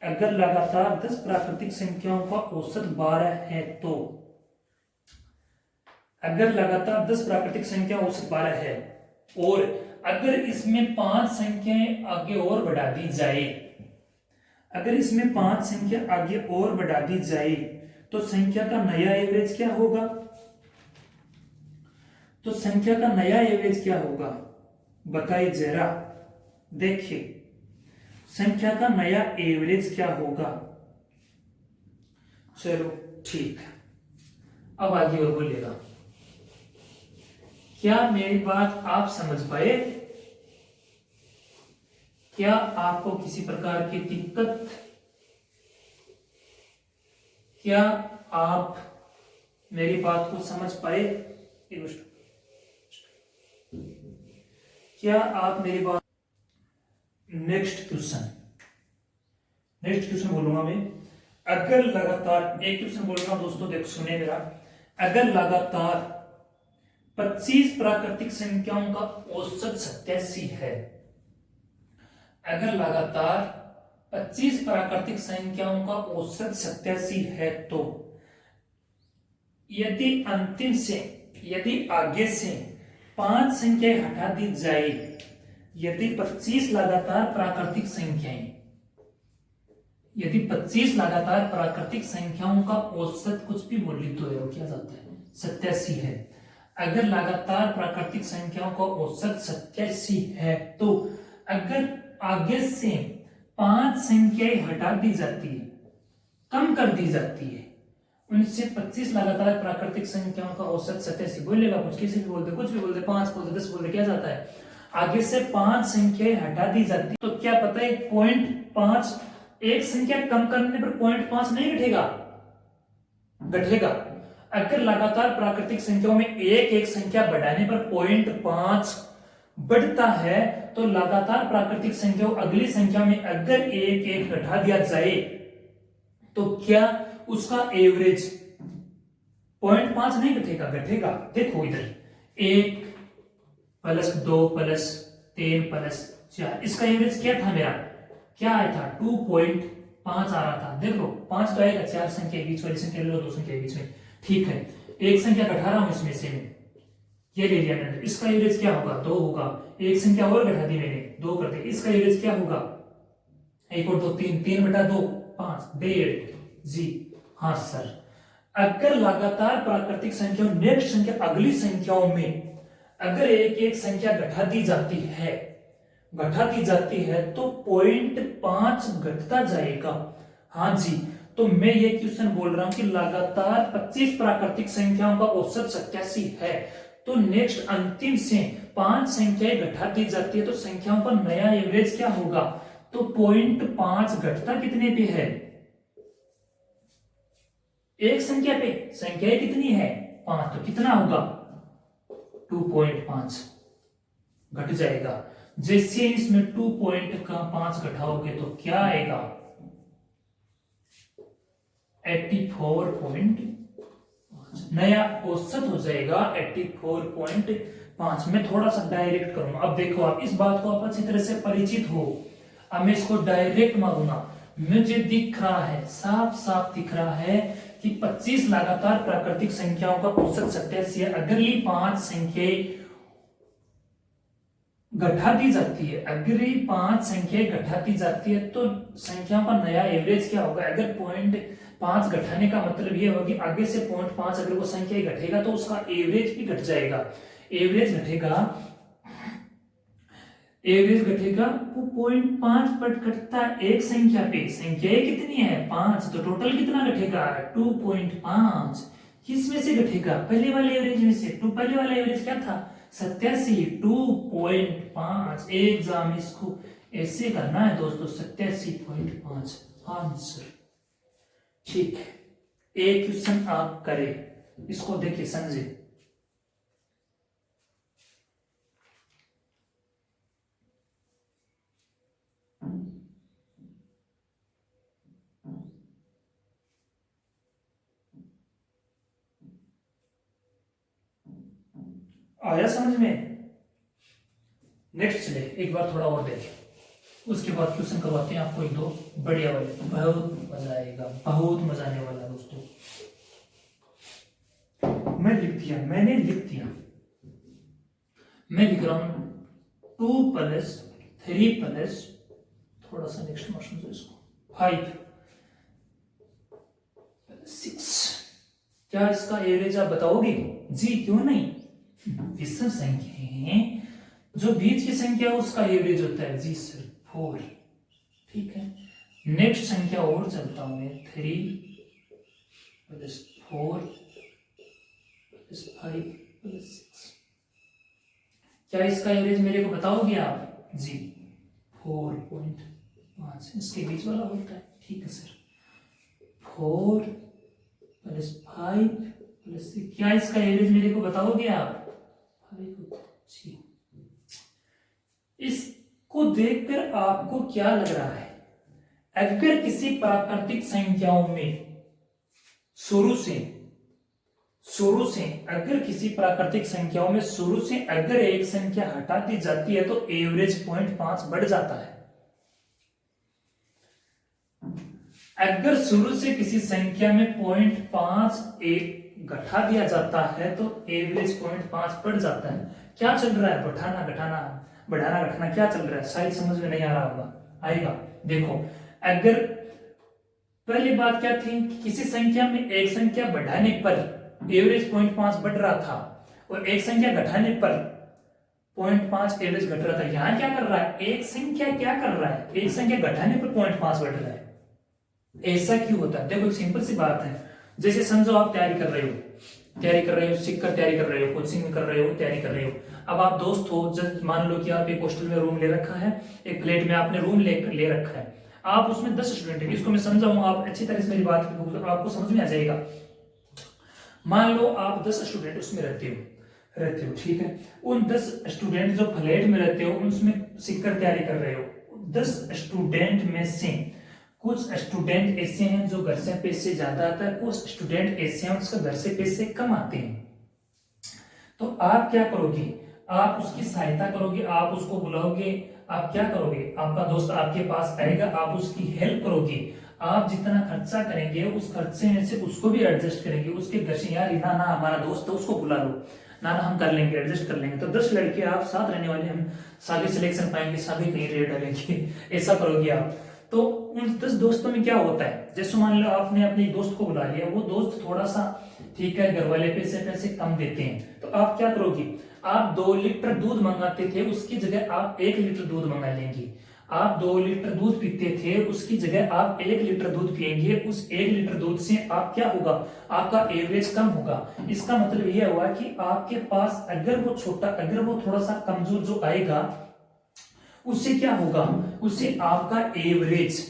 S1: अगर लगातार 10 प्राकृतिक संख्याओं का औसत 12 है, तो अगर लगातार 10 प्राकृतिक संख्या औसत 12 है और अगर इसमें 5 संख्याएं आगे और बढ़ा दी जाए, अगर इसमें 5 संख्या आगे और बढ़ा दी जाए, तो संख्या का नया एवरेज क्या होगा। तो संख्या का नया एवरेज क्या होगा बताइए जरा। देखिए संख्या का नया एवरेज क्या होगा। चलो ठीक, अब आगे और बोलेगा। क्या मेरी बात आप समझ पाए? क्या आपको किसी प्रकार की दिक्कत, क्या आप मेरी बात को समझ पाए? क्या आप मेरी बात। नेक्स्ट क्वेश्चन बोलूंगा मैं। अगर लगातार एक क्वेश्चन बोलूंगा दोस्तों, देखो सुने मेरा। अगर लगातार 25 प्राकृतिक संख्याओं का औसत 87 है, अगर लगातार 25 प्राकृतिक संख्याओं का औसत 87 है, तो यदि आगे से 5 संख्याएं हटा दी जाए, यदि 25 लगातार प्राकृतिक संख्याएं, यदि 25 लगातार प्राकृतिक संख्याओं का औसत कुछ भी बोल ली तो क्या जाता है 87 है। अगर लगातार प्राकृतिक संख्याओं का औसत 87 है, तो अगर आगे से 5 संख्याएं हटा दी जाती है, कम कर दी जाती है, उनसे 25 लगातार प्राकृतिक संख्याओं का औसत 87, बोलेगा कुछ, किसी भी बोलते, कुछ भी बोलते, 5 बोलते, 10 बोलते, क्या जाता है, आगे से 5 संख्याएं हटा दी जाती, तो क्या पता है 0.5, एक संख्या कम करने पर 0.5 नहीं घटेगा, घटेगा। अगर लगातार प्राकृतिक संख्याओं में एक एक संख्या बढ़ाने पर 0.5 बढ़ता है, तो लगातार प्राकृतिक संख्याओं अगली संख्या में अगर एक एक घटा दिया जाए तो क्या उसका एवरेज 0.5 नहीं घटेगा, घटेगा। देखो इधर 1 + 2 + 3 + 4, इसका एवरेज क्या था मेरा, क्या आया था 2.5 आ रहा था। देखो 5 तो आएगा, 4 संख्या के बीच वाली संख्या ले लो, 2 संख्या के बीच में, ठीक है, एक संख्या घटा रहा हूं इसमें से मैं, ये ले लिया मैंने, इसका एवरेज क्या होगा 2 होगा, एक संख्या और घटा दी मैंने 2 कर दी, इसका एवरेज क्या होगा 1 और 2 3, 3/2 5, 1.5 जी। हाँ सर, अगर लगातार प्राकृतिक संख्या नेक्स्ट संख्या अगली संख्याओं में अगर एक एक संख्या घटा दी जाती है, घटा दी जाती है तो 0.5 घटता जाएगा। हाँ जी, तो मैं ये क्वेश्चन बोल रहा हूं कि लगातार 25 प्राकृतिक संख्याओं का औसत 87 है, तो नेक्स्ट अंतिम से 5 संख्याएं घटा दी जाती है, तो संख्याओं का नया एवरेज क्या होगा, तो 0.5 घटता कितने पे है, एक संख्या पे, संख्या कितनी है 5, तो कितना होगा 2.5 घट जाएगा। जैसे इसमें 2.5 घटाओगे तो क्या आएगा 84.5, नया औसत हो जाएगा 84.5। मैं थोड़ा सा डायरेक्ट करूंगा, अब देखो आप इस बात को आप अच्छी तरह से परिचित हो, अब मैं इसको डायरेक्ट मारूंगा, मुझे दिख रहा है, साफ साफ दिख रहा है कि 25 लगातार प्राकृतिक संख्याओं का औसत 87 है, अगली 5 संख्याएं घटा दी जाती है, अगली 5 संख्याएं घटा दी जाती है, तो संख्याओं का नया एवरेज क्या होगा। अगर 0.5 घटाने का मतलब ये होगा कि आगे से 0.5 अगर वो संख्या घटेगा तो उसका एवरेज भी घट जाएगा, एवरेज घटेगा, एवरेज घटेगा, वो 0.5 पर घटता एक संख्या पे, संख्या कितनी है 5, तो टोटल कितना घटेगा 2.5, किस में से घटेगा पहले वाले एवरेज में से, तो पहले वाला एवरेज क्या था 87, 2.5, एग्जाम इसको ऐसे करना है दोस्तों 87.5 आंसर, ठीक है। एक क्वेश्चन आप करें, इसको देखिए समझे, आया समझ में। नेक्स्ट चले, एक बार थोड़ा और देखें, उसके बाद क्वेश्चन करवाते हैं आपको एक दो बढ़िया वाले, बहुत मजा आएगा, बहुत मजा आने वाला दोस्तों। मैं लिख दिया, मैंने लिख दिया, मैं लिख रहा हूं 2 + 3 + थोड़ा सा नेक्स्ट मोशन से इसको 5 + 6, क्या इसका एवरेज आप बताओगे जी, क्यों नहीं, विषम संख्या है, जो बीच की संख्या उसका एवरेज होता है जी सर 4, ठीक है। नेक्स्ट संख्या और चलता हूं मैं, 3 + 4 + 5 + 6, क्या इसका एवरेज मेरे को बताओगे आप जी 4.5, इसके बीच वाला होता है, ठीक है सर। 4 + 5 + 6, क्या इसका एवरेज मेरे को बताओगे आप, जी। इसको देखकर आपको क्या लग रहा है, अगर किसी प्राकृतिक संख्याओं में शुरू से अगर किसी प्राकृतिक संख्याओं में शुरू से अगर एक संख्या हटा दी जाती है तो एवरेज 0.5 बढ़ जाता है। अगर शुरू से किसी संख्या में 0.5 एक घटा दिया जाता है तो एवरेज 0.5 बढ़ जाता है। क्या चल रहा है, बढ़ाना घटाना, बढ़ाना घटाना, क्या चल रहा है, शायद समझ में नहीं आ रहा होगा, आएगा। देखो, अगर पहली बात क्या थी कि किसी संख्या में एक संख्या बढ़ाने पर एवरेज 0.5 बढ़ रहा था और एक संख्या घटाने पर 0.5 एवरेज घट रहा था। यहाँ क्या कर रहा है, एक संख्या क्या कर रहा है, एक संख्या घटाने पर 0.5 बढ़ रहा है। ऐसा क्यों होता है? देखो एक सिंपल सी बात है, जैसे समझो आप तैयारी कर रहे हो, सीख कर तैयारी कर रहे हो, कोचिंग में कर रहे हो, तैयारी कर रहे हो। अब आप दोस्त हो, जब मान लो कि आप एक हॉस्टल में रूम ले रखा है, एक फ्लैट में आपने रूम ले रखा है, आप उसमें 10 स्टूडेंट है। इसको मैं समझाऊंगा, आप अच्छी तरह से मेरी बात आपको समझ में आ जाएगा। मान लो आप 10 स्टूडेंट उसमें रहते हो, ठीक है। उन 10 स्टूडेंट जो फ्लैट में रहते हो, उसमें सीख कर तैयारी कर रहे हो। 10 स्टूडेंट में से कुछ स्टूडेंट ऐसे हैं जो घर से पैसे ज्यादा आता है, कुछ स्टूडेंट ऐसे हैं उसका घर से पैसे कम आते हैं। तो आप क्या करोगे, आप उसकी सहायता करोगे, आप उसको बुलाओगे, आप क्या करोगे, आपका दोस्त आपके पास आएगा, आप उसकी हेल्प करोगे। आप जितना खर्चा करेंगे उस खर्चे में से उसको भी एडजस्ट करेंगे। उसके घर से यार ना ना हमारा दोस्त है उसको बुला लो, ना ना हम कर लेंगे, एडजस्ट कर लेंगे। तो 10 लड़के आप साथ रहने वाले, हम सारे सिलेक्शन पाएंगे, सभी कहीं रेट डालेंगे, ऐसा करोगे आप। तो उन 10 दोस्तों में क्या होता है, जैसे मान लो आपने अपने दोस्त को बुला लिया, वो दोस्त थोड़ा सा ठीक है, घर वाले पैसे कम देते हैं, तो आप क्या करोगे, आप 2 लीटर दूध मंगाते थे उसकी जगह आप 1 लीटर दूध मंगा लेंगे। आप 2 लीटर दूध पीते थे उसकी जगह आप 1 लीटर दूध पिएंगे। उस 1 लीटर दूध से आप क्या होगा, आपका एवरेज कम होगा। इसका मतलब यह हुआ कि आपके पास अगर वो थोड़ा सा कमजोर जो आएगा, उससे क्या होगा, उससे आपका एवरेज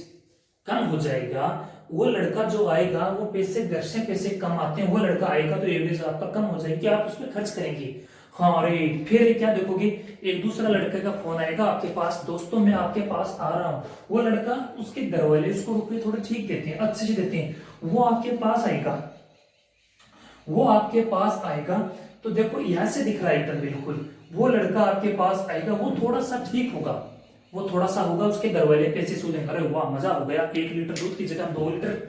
S1: कम हो जाएगा। वो लड़का जो आएगा, वो पैसे घर से पैसे कम आते हैं, वो लड़का आएगा तो एवरेज आपका कम हो जाएगी, आप उसमें खर्च करेंगे। हाँ, अरे फिर क्या देखोगे, एक दूसरा लड़के का फोन आएगा आपके पास, दोस्तों मैं आपके पास आ रहा हूँ। वो लड़का, उसके घर वाले उसको रुपये थोड़े ठीक देते हैं, अच्छे से देते हैं, वो आपके पास आएगा। तो देखो यहां से दिख रहा है एकदम बिल्कुल, वो लड़का आपके पास आएगा, वो थोड़ा सा ठीक होगा, वो थोड़ा सा होगा, उसके घर वाले पैसे सूझेंगे, अरे वाह मजा हो गया, 1 लीटर दूध की जगह हम 2 लीटर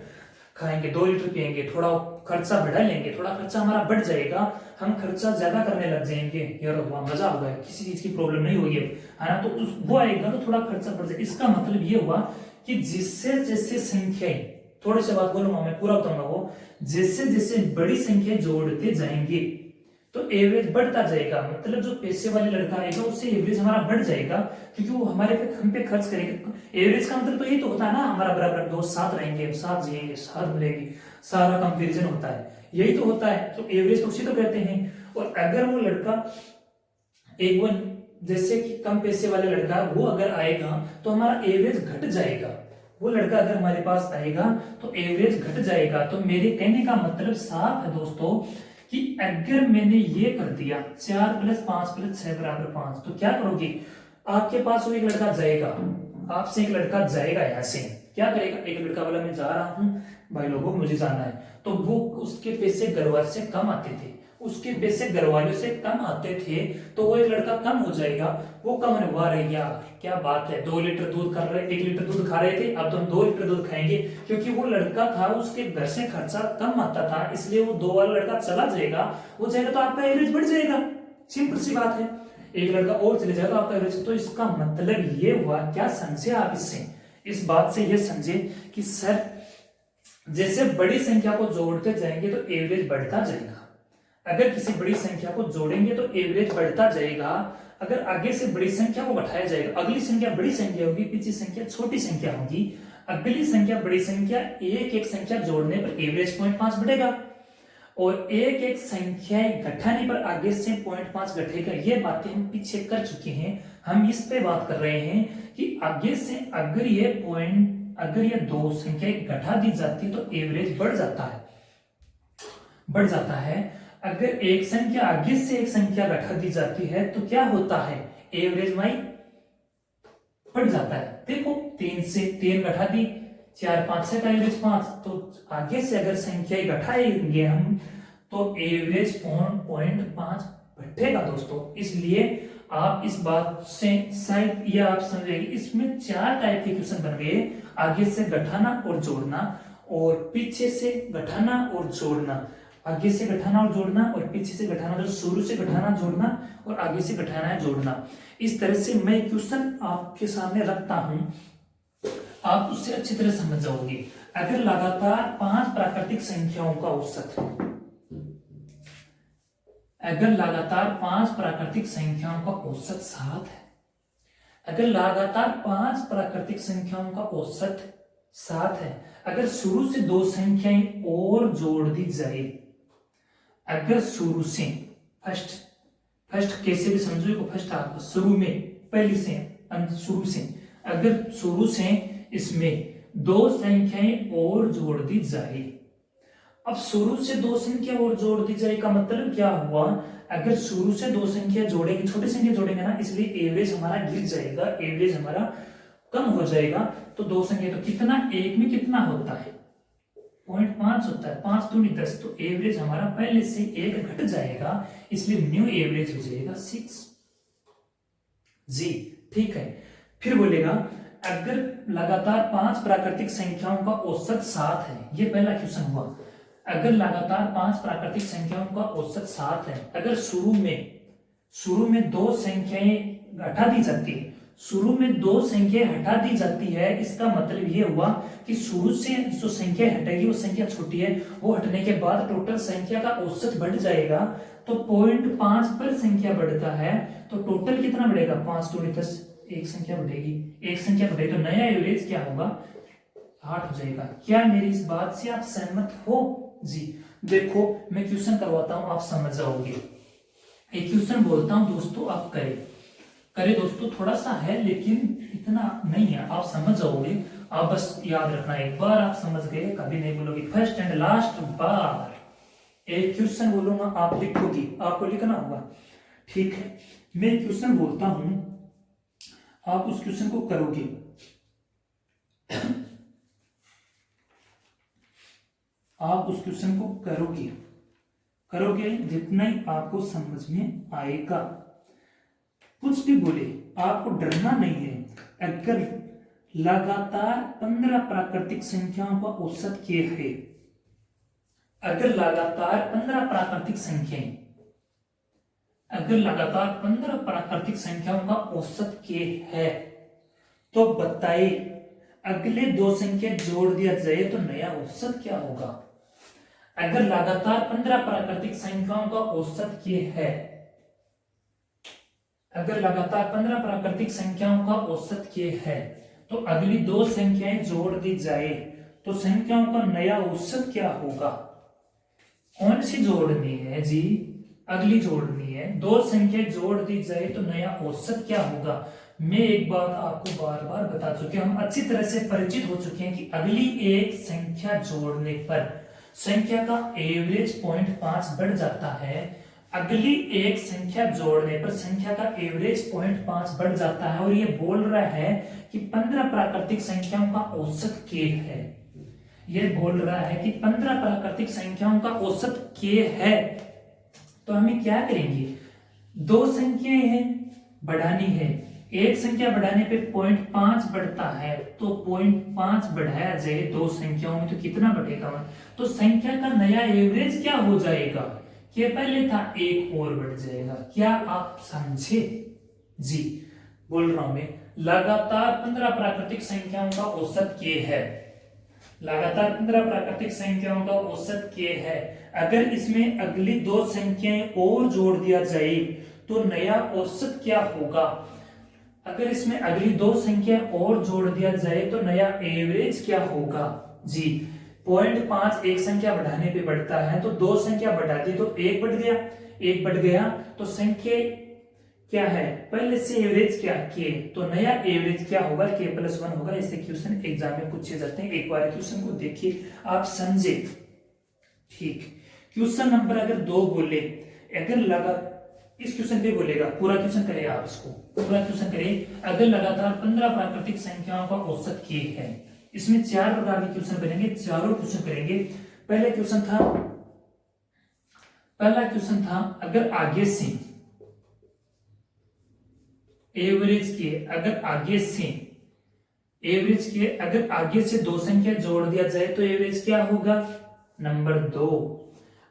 S1: खाएंगे, 2 लीटर पिएंगे, थोड़ा खर्चा बढ़ा लेंगे, थोड़ा खर्चा हमारा बढ़ जाएगा, हम खर्चा ज्यादा करने लग जाएंगे, यार वाह मजा हो गया, किसी चीज की प्रॉब्लम नहीं होगी, है ना। तो वो आएगा तो थोड़ा खर्चा बढ़ जाएगा। इसका मतलब ये हुआ कि जिससे जैसे संख्याएं, थोड़ी सी बात बोलूंगा मैं, पूरा बताऊंगा वो, जैसे जैसे बड़ी संख्या जोड़ते जाएंगे तो एवरेज बढ़ता जाएगा। मतलब जो पैसे वाले लड़का आएगा उससे एवरेज हमारा बढ़ जाएगा, क्योंकि वो हम पे खर्च करेंगे। एवरेज का मतलब तो यही तो होता है ना, हमारा बराबर दोस्त साथ रहेंगे, साथ जिएंगे, साथ मिलेंगे, सारा कंपैरिजन होता है, यही तो होता है। तो एवरेज तो उसी तो कहते हैं। और अगर वो लड़का एक वो जैसे कि कम पैसे वाले लड़का वो अगर आएगा तो हमारा एवरेज घट जाएगा। वो लड़का अगर हमारे पास आएगा तो एवरेज घट जाएगा। तो मेरे कहने का मतलब साफ है दोस्तों कि अगर मैंने ये कर दिया 4 + 5 + 6 = 5, तो क्या करोगे, आपके पास वो एक लड़का जाएगा, आपसे एक लड़का जाएगा, यहाँ से क्या करेगा, एक लड़का बोला मैं जा रहा हूं भाई लोगों मुझे जाना है, तो वो उसके पैसे घरवाले से कम आते थे, उसके पैसे घरवालों से कम आते थे, तो वो एक लड़का कम हो जाएगा। वो कम होने वाला है, यार क्या बात है, 2 लीटर दूध कर रहे, 1 लीटर दूध खा रहे थे, अब तो हम 2 लीटर दूध खाएंगे, क्योंकि वो लड़का था उसके घर से खर्चा कम आता था, इसलिए वो 2 वाला लड़का चला जाएगा, वो जाएगा तो आपका एवरेज बढ़ जाएगा। सिंपल सी बात है, एक लड़का और चले जाएगा तो आपका एवरेज। तो इसका मतलब ये हुआ, क्या समझे आप इससे, इस बात से ये समझे कि सर जैसे बड़ी संख्या को जोड़ते जाएंगे तो एवरेज बढ़ता जाएगा। अगर किसी बड़ी संख्या को जोड़ेंगे तो एवरेज बढ़ता जाएगा, अगर आगे से बड़ी संख्या को घटाया जाएगा, अगली संख्या बड़ी संख्या होगी, पीछे संख्या छोटी संख्या होगी, अगली संख्या बड़ी संख्या, एक संख्या जोड़ने पर एवरेज 0.5 बढ़ेगा, और एक संख्या घटाने पर आगे से 0.5 घटेगा। ये बातें हम पीछे कर चुके हैं, हम इस पे बात कर रहे हैं कि आगे से अगर ये 2 संख्याएं घटा दी जाती तो एवरेज बढ़ जाता है। अगर एक संख्या आगे से एक संख्या घटा दी जाती है तो क्या होता है, एवरेज माई बढ़ जाता है। देखो 3 से 3 घटा दी, 4 5 से का एवरेज 5, तो आगे से अगर संख्या घटाएंगे हम तो एवरेज 0.5 घटेगा दोस्तों। इसलिए आप इस बात से शायद ये आप समझेंगे, इसमें 4 टाइप के क्वेश्चन बन गए, आगे से घटाना और जोड़ना, और पीछे से घटाना और जोड़ना, आगे से घटाना और जोड़ना, और पीछे से घटाना, तो शुरू से घटाना जोड़ना और आगे से घटाना है जोड़ना। इस तरह से मैं क्वेश्चन आपके सामने रखता हूं, आप उससे अच्छी तरह समझ जाओगे। अगर लगातार 5 प्राकृतिक संख्याओं का औसत, अगर लगातार 5 प्राकृतिक संख्याओं का औसत 7 है, अगर लगातार 5 प्राकृतिक संख्याओं का औसत 7 है, अगर शुरू से 2 संख्याएं और जोड़ दी जाए, अगर शुरू से फर्स्ट कैसे भी समझो को, फर्स्ट आपको शुरू में पहली से शुरू से, अगर शुरू से इसमें 2 संख्याएं और जोड़ दी जाए। अब शुरू से 2 संख्या और जोड़ दी जाए का मतलब क्या हुआ, अगर शुरू से 2 संख्या जोड़ेंगे, छोटी संख्या जोड़ेंगे ना, इसलिए एवरेज हमारा गिर जाएगा, एवरेज हमारा कम हो जाएगा। तो 2 संख्या तो कितना, एक में कितना होता है 0.5 होता है, 5 दूनी 10, तो एवरेज हमारा पहले से 1 घट जाएगा, इसलिए न्यू एवरेज हो जाएगा 6 जी। ठीक है, फिर बोलेगा अगर लगातार 5 प्राकृतिक संख्याओं का औसत 7 है, ये पहला क्वेश्चन हुआ। अगर लगातार 5 प्राकृतिक संख्याओं का औसत 7 है, अगर शुरू में 2 संख्याएं हटा दी जाती है, शुरू में 2 संख्याएं हटा दी जाती है, इसका मतलब ये हुआ कि शुरू से जो संख्या हटेगी वो संख्या छोटी है, वो हटने के बाद टोटल संख्या का औसत बढ़ जाएगा। तो 0.5 पर संख्या बढ़ता है, तो टोटल कितना बढ़ेगा, 5 दूनी 10, एक संख्या बढ़ेगी, एक संख्या बढ़ेगी, तो नया एवरेज क्या होगा, 8 हो जाएगा। क्या मेरी इस बात से आप सहमत हो जी? देखो मैं क्वेश्चन करवाता हूं, आप समझ जाओगे। एक क्वेश्चन बोलता हूं दोस्तों, आप करे दोस्तों, थोड़ा सा है लेकिन इतना नहीं है, आप समझ जाओगे। आप बस याद रखना, एक बार आप समझ गए कभी नहीं बोलोगे। फर्स्ट एंड लास्ट बार एक क्वेश्चन बोलूंगा, आप लिखोगी, आपको लिखना होगा। ठीक है, मैं क्वेश्चन बोलता हूं, आप उस क्वेश्चन को करोगे। आप उस क्वेश्चन को करोगे जितना ही आपको समझ में आएगा। कुछ भी बोले आपको डरना नहीं है। अगर लगातार 15 प्राकृतिक संख्याओं का औसत के है, अगर लगातार 15 प्राकृतिक संख्याएं, अगर लगातार 15 प्राकृतिक संख्याओं का औसत के है, तो बताइए अगले 2 संख्या जोड़ दिया जाए तो नया औसत क्या होगा। अगर लगातार 15 प्राकृतिक संख्याओं का औसत के है, अगर लगातार 15 प्राकृतिक संख्याओं का औसत के है, तो अगली 2 संख्याएं जोड़ दी जाए तो संख्याओं का नया औसत क्या होगा। कौन सी जोड़नी है जी, अगली जोड़नी है। 2 संख्या जोड़ दी जाए तो नया औसत क्या होगा। मैं एक बात आपको बार बार बता चुके, हम अच्छी तरह से परिचित हो चुके हैं कि अगली एक संख्या जोड़ने पर संख्या का एवरेज 0.5 बढ़ जाता है। अगली एक संख्या जोड़ने पर संख्या का एवरेज 0.5 बढ़ जाता है, और ये बोल रहा है कि 15 प्राकृतिक संख्याओं का औसत के है। ये बोल रहा है कि 15 प्राकृतिक संख्याओं का औसत के है, तो हमें क्या करेंगे, 2 संख्याएं हैं, बढ़ानी है। एक संख्या बढ़ाने पे 0.5 बढ़ता है, तो 0.5 बढ़ाया जाए 2 संख्याओं में तो कितना बढ़ेगा, तो संख्या का नया एवरेज क्या हो जाएगा, कि पहले था 1 और बढ़ जाएगा। क्या आप समझे जी? बोल रहा हूं मैं, लगातार 15 प्राकृतिक संख्याओं का औसत के है, लगातार 15 प्राकृतिक संख्याओं का औसत के है। अगर इसमें अगली 2 संख्याएं और जोड़ दिया जाए तो नया औसत क्या होगा। अगर इसमें अगली 2 संख्या और जोड़ दिया जाए तो नया एवरेज क्या होगा जी। 0.5 एक संख्या बढ़ाने पे बढ़ता है, तो 2 संख्या बढ़ा दी तो 1 बढ़ गया, 1 बढ़ गया तो संख्या क्या है, पहले से एवरेज क्या के, तो नया एवरेज क्या होगा, k+1 होगा। ऐसे क्वेश्चन एग्जाम में पूछे जाते हैं, एक बार क्वेश्चन को देखिए आप समझे। ठीक, क्वेश्चन नंबर अगर 2 बोले, अगर लगा इस क्वेश्चन पे बोलेगा, पूरा क्वेश्चन करेगा, आप इसको पूरा क्वेश्चन करें। अगर लगातार 15 प्राकृतिक संख्याओं का औसत के है, इसमें 4 प्रकार के क्वेश्चन बनेंगे, चारों क्वेश्चन करेंगे। पहला क्वेश्चन था अगर आगे से एवरेज के, अगर आगे से 2 संख्या जोड़ दिया जाए तो एवरेज क्या होगा। नंबर 2,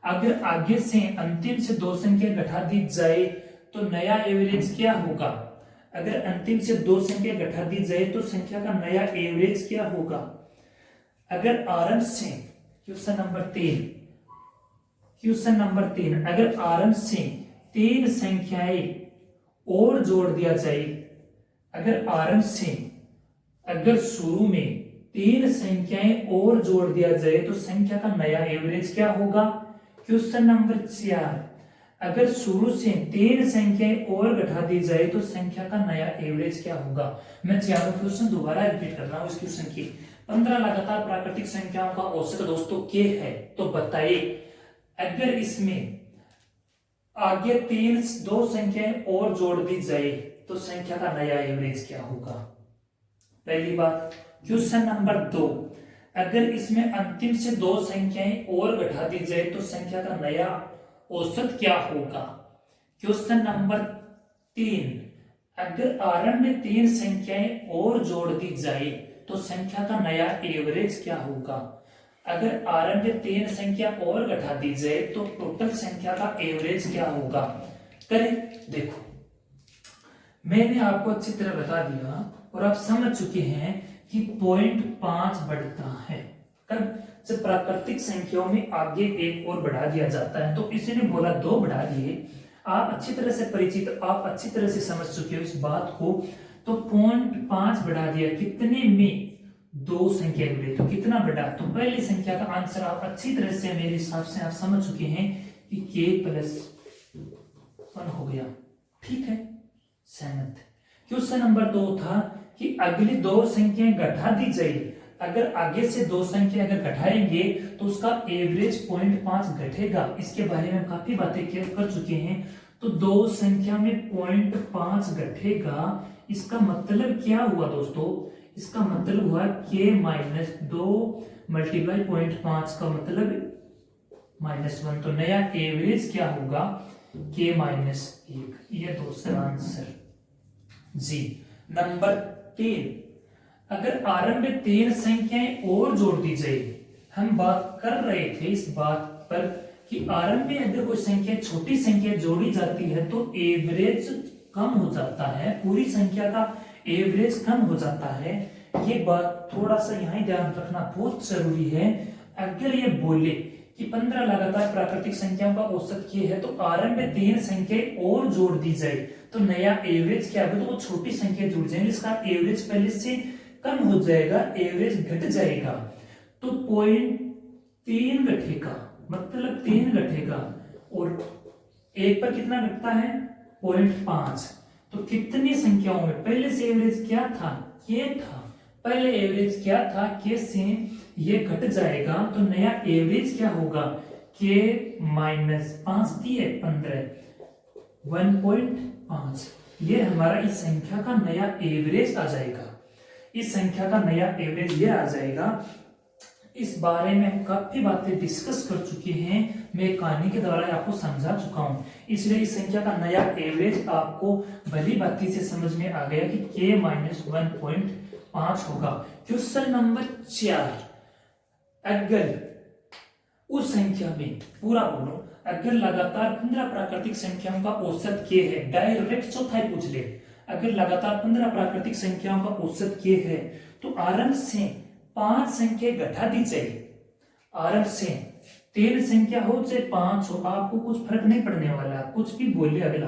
S1: अगर आगे से अंतिम से 2 संख्या घटा दी जाए तो नया एवरेज क्या होगा। अगर अंतिम से 2 संख्या घटा दी जाए तो संख्या का नया एवरेज क्या होगा। अगर आरंभ से, क्वेश्चन नंबर 3, अगर आरंभ से तीन संख्याएं और जोड़ दिया जाए, अगर आरंभ से अगर शुरू में तीन संख्याएं और जोड़ दिया जाए तो संख्या का नया एवरेज क्या होगा। क्वेश्चन नंबर 4, अगर शुरू से तीन संख्याएं और घटा दी जाए तो संख्या का नया एवरेज क्या होगा। मैं चारों क्वेश्चन दोबारा रिपीट कर रहा हूं। इस क्वेश्चन की 15 लगातार प्राकृतिक संख्याओं का औसत दोस्तों के है, तो बताइए अगर इसमें आगे दो संख्याएं और जोड़ दी जाए तो संख्या का नया एवरेज क्या होगा। पहली बात। क्वेश्चन नंबर 2, अगर इसमें अंतिम से दो संख्याएं और घटा दी जाए तो संख्या का नया औसत क्या होगा। क्वेश्चन नंबर 3, अगर आरंभ में तीन संख्याएं और जोड़ दी जाए तो संख्या का नया एवरेज क्या होगा। अगर आरंभ में तीन संख्या और घटा दी जाए तो टोटल संख्या का एवरेज क्या होगा। करें, देखो मैंने आपको अच्छी तरह बता दिया और आप समझ चुके हैं कि 0.5 बढ़ता है कब, जब प्राकृतिक संख्याओं में आगे एक और बढ़ा दिया जाता है। तो इसी ने बोला 2 बढ़ा दिए। आप अच्छी तरह से परिचित, आप अच्छी तरह से समझ चुके हो इस बात को। तो 0.5 बढ़ा दिया, कितने में 2 संख्या जुड़े तो कितना बढ़ा। तो पहली संख्या का आंसर आप अच्छी तरह से मेरे हिसाब से आप समझ चुके हैं कि k+1 हो गया। ठीक है, सहमत। क्वेश्चन नंबर 2 था कि अगली दो संख्याएं घटा दी जाए, अगर आगे से दो संख्या अगर घटाएंगे तो उसका एवरेज 0.5 घटेगा। इसके बारे में काफी बातें कर चुके हैं। तो दो संख्या में 0.5 घटेगा, इसका मतलब क्या हुआ दोस्तों। इसका मतलब हुआ k-2 मल्टीप्लाई 0.5 का मतलब -1। तो नया एवरेज क्या होगा k-1। ये दूसरा आंसर जी। नंबर 3, अगर आरंभ में तीन संख्याएं और जोड़ दी जाए। हम बात कर रहे थे इस बात पर कि आरंभ में अगर कोई संख्या छोटी संख्या जोड़ी जाती है तो एवरेज कम हो जाता है, पूरी संख्या का एवरेज कम हो जाता है। ये बात थोड़ा सा यहाँ ध्यान रखना बहुत जरूरी है। अगर ये बोले कि 15 लगातार प्राकृतिक संख्याओं का औसत ये है तो आरंभ में तीन संख्याएं और जोड़ दी जाए तो नया एवरेज क्या होगा। तो वो छोटी संख्या जुड़ जाएंगे, इसका एवरेज पहले से कम हो जाएगा, एवरेज घट जाएगा। तो 0.3 घटेगा, मतलब 3 घटेगा और एक पर कितना घटता है 0.5। तो कितनी संख्याओं में पहले से एवरेज क्या था, ये था। पहले एवरेज क्या था, के से ये घट जाएगा तो नया एवरेज क्या होगा, k-5 दिए 15, 1.5। ये हमारा इस संख्या का नया एवरेज आ जाएगा। इस संख्या का नया एवरेज ये आ जाएगा। इस बारे में हम काफी बातें डिस्कस कर चुके हैं, मैं कहानी के द्वारा आपको समझा चुका हूं। इसलिए इस संख्या का नया एवरेज आपको भली बाती से समझ में आ गया कि k-1.5 होगा। क्वेश्चन नंबर 4, अगर उस संख्या में पूरा बोलो, अगर लगातार 15 प्राकृतिक संख्याओं का औसत k है, डायरेक्ट चौथाई पूछ ले। अगर लगातार 15 प्राकृतिक संख्याओं का औसत k है तो आरंभ से 5 संख्या घटा दी जाए। आरंभ से 3 संख्या हो चाहे 5 हो, आपको कुछ फर्क नहीं पड़ने वाला, कुछ भी बोले अगला।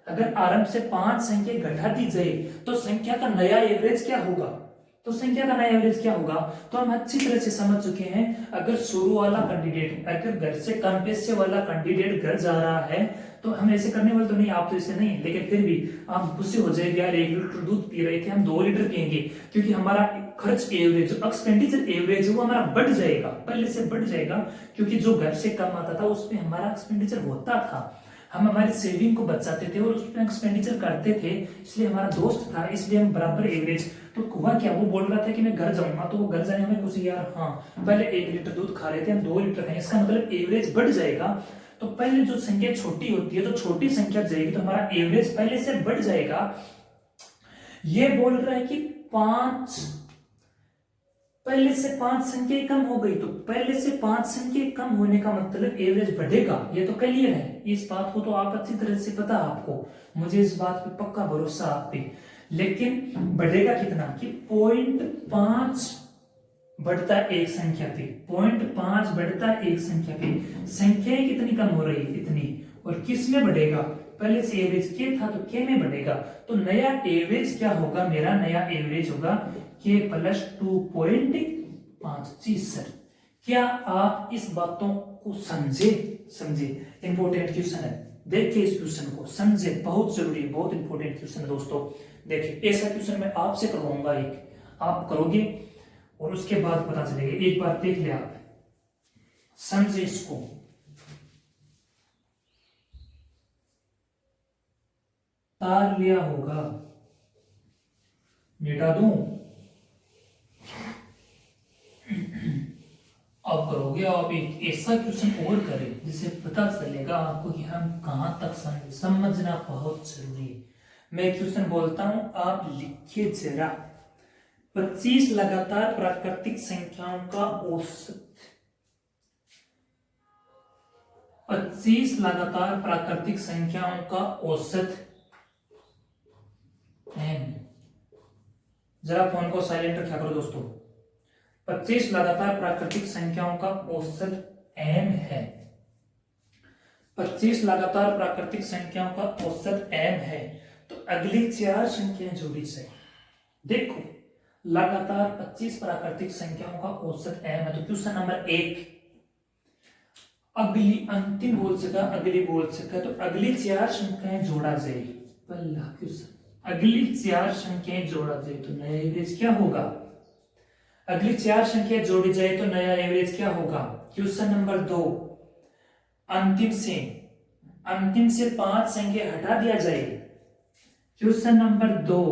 S1: अगर आरंभ से 5 संख्या घटा दी जाए तो संख्या का नया एवरेज क्या होगा। तो संख्या का नया एवरेज क्या होगा, तो हम अच्छी तरह से समझ चुके हैं। अगर शुरू वाला कैंडिडेट अगर घर से कम पैसे वाला कैंडिडेट घर जा रहा है तो हम ऐसे करने वाले तो नहीं, आप तो ऐसे नहीं, लेकिन फिर भी आप गुस्से हो जाएंगे, यार 1 लीटर दूध पी रहे थे हम 2 लीटर पियेंगे, क्योंकि हमारा खर्च एवरेज, जो एक्सपेंडिचर एवरेज है वो हमारा बढ़ जाएगा, पहले से बढ़ जाएगा। क्योंकि जो घर से कम आता था उस पर हमारा एक्सपेंडिचर होता था, हम हमारी सेविंग को बचाते थे और उस पर एक्सपेंडिचर करते थे, इसलिए हमारा दोस्त था, इसलिए हम बराबर एवरेज। तो हुआ क्या, वो बोल रहा था कि मैं घर जाऊंगा, तो वो घर जाने में कुछ यार हाँ पहले 1 लीटर दूध खा रहे थे हम 2 लीटर खाएं, इसका मतलब एवरेज बढ़ जाएगा। तो पहले जो संख्या छोटी होती है, जो छोटी संख्या जाएगी तो हमारा एवरेज पहले से बढ़ जाएगा। ये बोल रहा है कि 5 पहले से 5 संख्या कम हो गई, तो पहले से 5 संख्या कम होने का मतलब एवरेज बढ़ेगा, ये तो क्लियर है। इस बात को तो आप अच्छी तरह से पता आपको, मुझे इस बात पे पक्का भरोसा आप पे। लेकिन बढ़ेगा कितना कि 0.5 बढ़ता है एक संख्या पे, 0.5 बढ़ता है एक संख्या पे। संख्याएं कितनी कम हो रही है, इतनी। और किस में बढ़ेगा, पहले से एवरेज के था तो के में बढ़ेगा, तो नया एवरेज क्या होगा, मेरा नया एवरेज होगा के प्लस 2.5। जी सर, क्या आप इस बातों को समझे? समझे, इंपॉर्टेंट क्वेश्चन है, देखिए इस क्वेश्चन को समझे, बहुत जरूरी, बहुत इंपॉर्टेंट क्वेश्चन है दोस्तों। देखिए ऐसा क्वेश्चन मैं आपसे करवाऊंगा, एक आप करोगे और उसके बाद पता चलेगा, एक बार देख ले आप, समझे इसको। तार लिया होगा, मिटा दूं, अब करोगे आप एक ऐसा क्वेश्चन और करें जिससे पता चलेगा आपको कि हम कहां तक समझे, समझना बहुत जरूरी है। मैं क्वेश्चन बोलता हूं, आप लिखिए जरा। 25 लगातार प्राकृतिक संख्याओं का औसत, 25 लगातार प्राकृतिक संख्याओं का औसत n, जरा फोन को साइलेंट रखा करो दोस्तों। 25 लगातार प्राकृतिक संख्याओं का औसत m है, 25 लगातार प्राकृतिक संख्याओं का औसत m है, तो अगली 4 संख्याएं जोड़ी जाए। देखो लगातार 25 प्राकृतिक संख्याओं का औसत m है, तो क्वेश्चन नंबर 1 अगली अंतिम बोल सका, अगली बोल सका, तो अगली 4 संख्याएं जोड़ा जाए। पहला क्वेश्चन, अगली 4 संख्याएं जोड़ा जाए तो नया एवरेज क्या होगा? अगली 4 संख्या जोड़ी जाए तो नया एवरेज क्या होगा? क्वेश्चन नंबर 2 अंतिम से 5 संख्या हटा दिया जाए। क्वेश्चन नंबर 2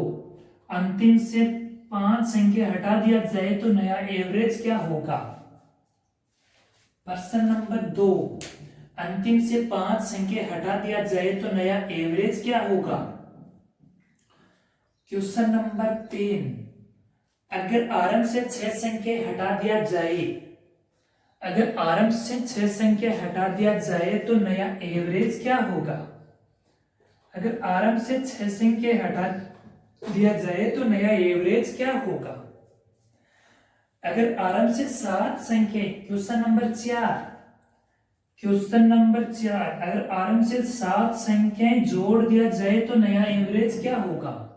S1: अंतिम से 5 संख्या हटा दिया जाए तो नया एवरेज क्या होगा? प्रश्न नंबर 2 अंतिम से 5 संख्या हटा दिया जाए तो नया एवरेज क्या होगा? क्वेश्चन नंबर 3 अगर आरंभ से 6 संख्या हटा दिया जाए, अगर आरंभ से 6 संख्या हटा दिया जाए तो नया एवरेज क्या होगा? अगर आरंभ से 6 संख्या हटा दिया जाए तो नया एवरेज क्या होगा? अगर आरंभ से 7 संख्या, क्वेश्चन नंबर 4, क्वेश्चन नंबर 4 अगर आरंभ से 7 संख्याएं जोड़ दिया जाए तो नया एवरेज क्या होगा?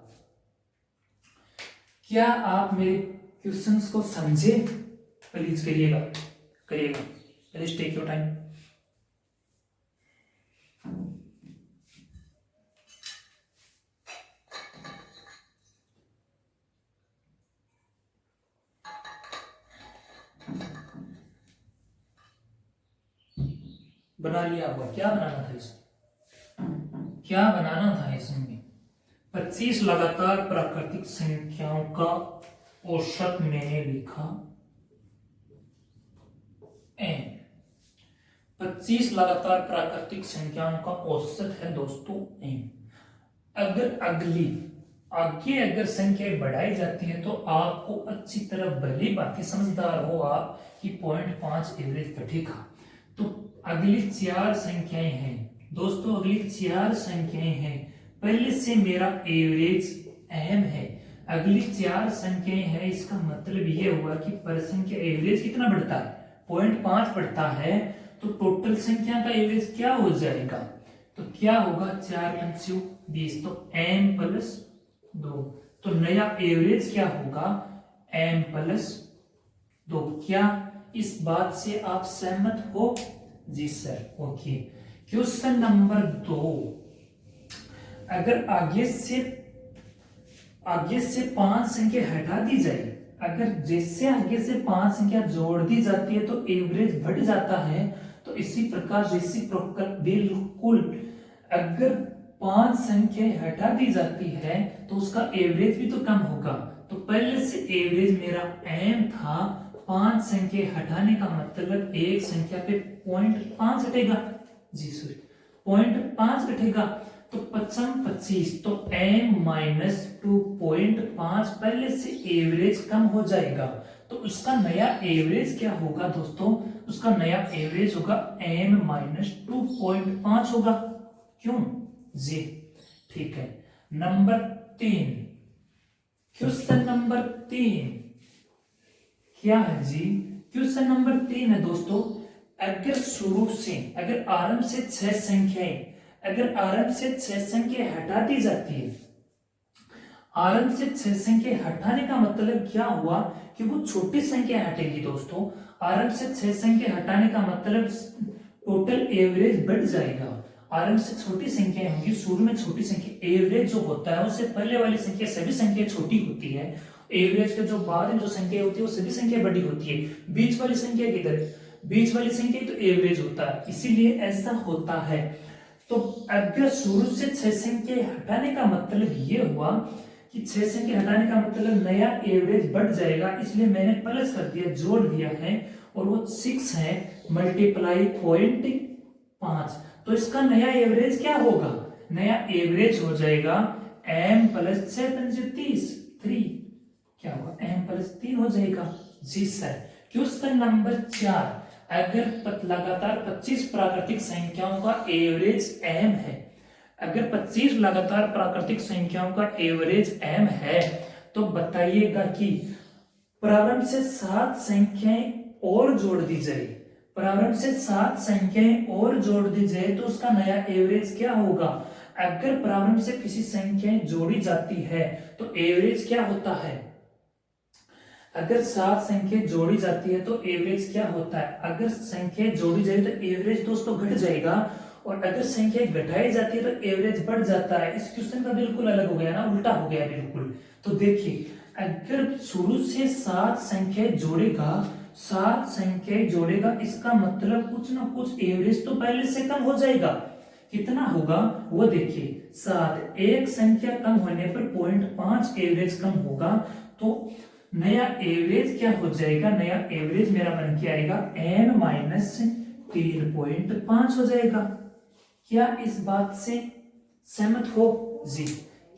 S1: क्या आप मेरे क्वेश्चंस को समझे? प्लीज करिएगा, करिएगा, प्लीज टेक योर टाइम। बना लिया होगा, क्या बनाना था इसमें, क्या बनाना था इसमें? 25 लगातार प्राकृतिक संख्याओं का औसत मैंने लिखा n, 25 लगातार प्राकृतिक संख्याओं का औसत है दोस्तों n। अगर आगे अगर संख्या बढ़ाई जाती है तो आपको अच्छी तरह भली बात समझदार हो आप कि 0.5 एवरेज घटेगा। तो अगली 4 संख्याएं हैं दोस्तों, अगली 4 संख्याएं हैं, पहले से मेरा एवरेज m है, अगली 4 संख्याएं हैं, इसका मतलब ये हुआ कि पर संख्या एवरेज कितना बढ़ता है? 0.5 बढ़ता है, तो टोटल संख्या का एवरेज क्या हो जाएगा? तो क्या होगा? 4 पंचू 20, तो m प्लस 2, तो नया एवरेज क्या होगा? m plus 2। क्या इस बात से आप सहमत हो? जी सर, ओके। क्वेश्चन नंबर 2 अगर आगे से 5 संख्या हटा दी जाए, अगर जैसे आगे से 5 संख्या जोड़ दी जाती है तो एवरेज बढ़ जाता है, तो इसी प्रकार रेसिप्रोकल बिल्कुल, अगर 5 संख्या हटा दी जाती है तो उसका एवरेज भी तो कम होगा। तो पहले से एवरेज मेरा m था, 5 संख्या हटाने का मतलब एक संख्या पे 0.5 हटेगा। जी सॉरी, 0.5 घटेगा, तो 25, तो m माइनस 2.5 पहले से एवरेज कम हो जाएगा, तो उसका नया एवरेज क्या होगा दोस्तों? उसका नया एवरेज होगा m माइनस 2.5 होगा। क्यों जी? ठीक है। नंबर 3, क्वेश्चन नंबर 3 क्या है जी? क्वेश्चन नंबर 3 है दोस्तों, अगर शुरू से, अगर आरंभ से 6 संख्याएं, अगर आरंभ से 6 संख्या हटा दी जाती है, आरंभ से 6 संख्या हटाने का मतलब क्या हुआ कि वो छोटी संख्या हटेगी दोस्तों। आरंभ से 6 संख्या हटाने का मतलब टोटल एवरेज बढ़ जाएगा। आरंभ से छोटी संख्या होंगी, शुरू में छोटी संख्या, एवरेज जो होता है उससे पहले वाली संख्या सभी संख्या छोटी होती है, एवरेज के जो बाद में जो संख्या होती है वो सभी संख्या बड़ी होती है। बीच वाली संख्या किधर, बीच वाली संख्या तो एवरेज होता है, इसीलिए ऐसा होता है। तो अगर शुरू से 6 संख्या हटाने का मतलब ये हुआ कि 6 संख्या हटाने का मतलब नया एवरेज बढ़ जाएगा, इसलिए मैंने प्लस कर दिया, जोड़ दिया है, और वो 6 है मल्टीप्लाई 0.5। तो इसका नया एवरेज क्या होगा, नया एवरेज हो जाएगा m प्लस 6 पंजे 30, 3 क्या होगा, m प्लस 3 हो जाएगा। जी सर। क्वेश्चन नंबर 4, अगर लगातार 25 प्राकृतिक संख्याओं का एवरेज m है, अगर 25 लगातार प्राकृतिक संख्याओं का एवरेज m है, तो बताइएगा कि प्रारंभ से 7 संख्याएं और जोड़ दी जाए, प्रारंभ से 7 संख्याएं और जोड़ दी जाए तो उसका नया एवरेज क्या होगा। अगर प्रारंभ से किसी संख्याएं जोड़ी जाती है तो एवरेज क्या होता है, अगर 7 संख्या जोड़ी जाती है तो एवरेज क्या होता है, अगर संख्या जोड़ी जाए तो एवरेज दोस्तों घट जाएगा, और अगर संख्या घटाई जाती है तो एवरेज बढ़ जाता है। इस क्वेश्चन का बिल्कुल अलग हो गया ना, उल्टा हो गया बिल्कुल। तो देखिए, अगर शुरू से 7 संख्या जोड़ेगा, 7 संख्या जोड़ेगा, इसका मतलब कुछ ना कुछ एवरेज तो पहले से कम हो जाएगा। कितना होगा वो देखिए, 7, एक संख्या कम होने पर 0.5 एवरेज कम होगा, तो नया एवरेज क्या हो जाएगा, नया एवरेज मेरा बन के आएगा n माइनस 3.5 हो जाएगा। क्या इस बात से सहमत हो जी।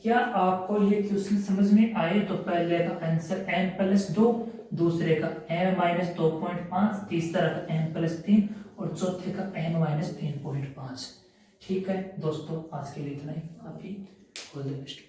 S1: क्या आपको ये क्वेश्चन समझ में आए, तो पहले का आंसर n प्लस 2, दूसरे का n माइनस 2.5, तीसरा का n प्लस 3 और चौथे का n माइनस 3.5। ठीक है दोस्तों, आज के लिए इतना ही, काफी। All the best.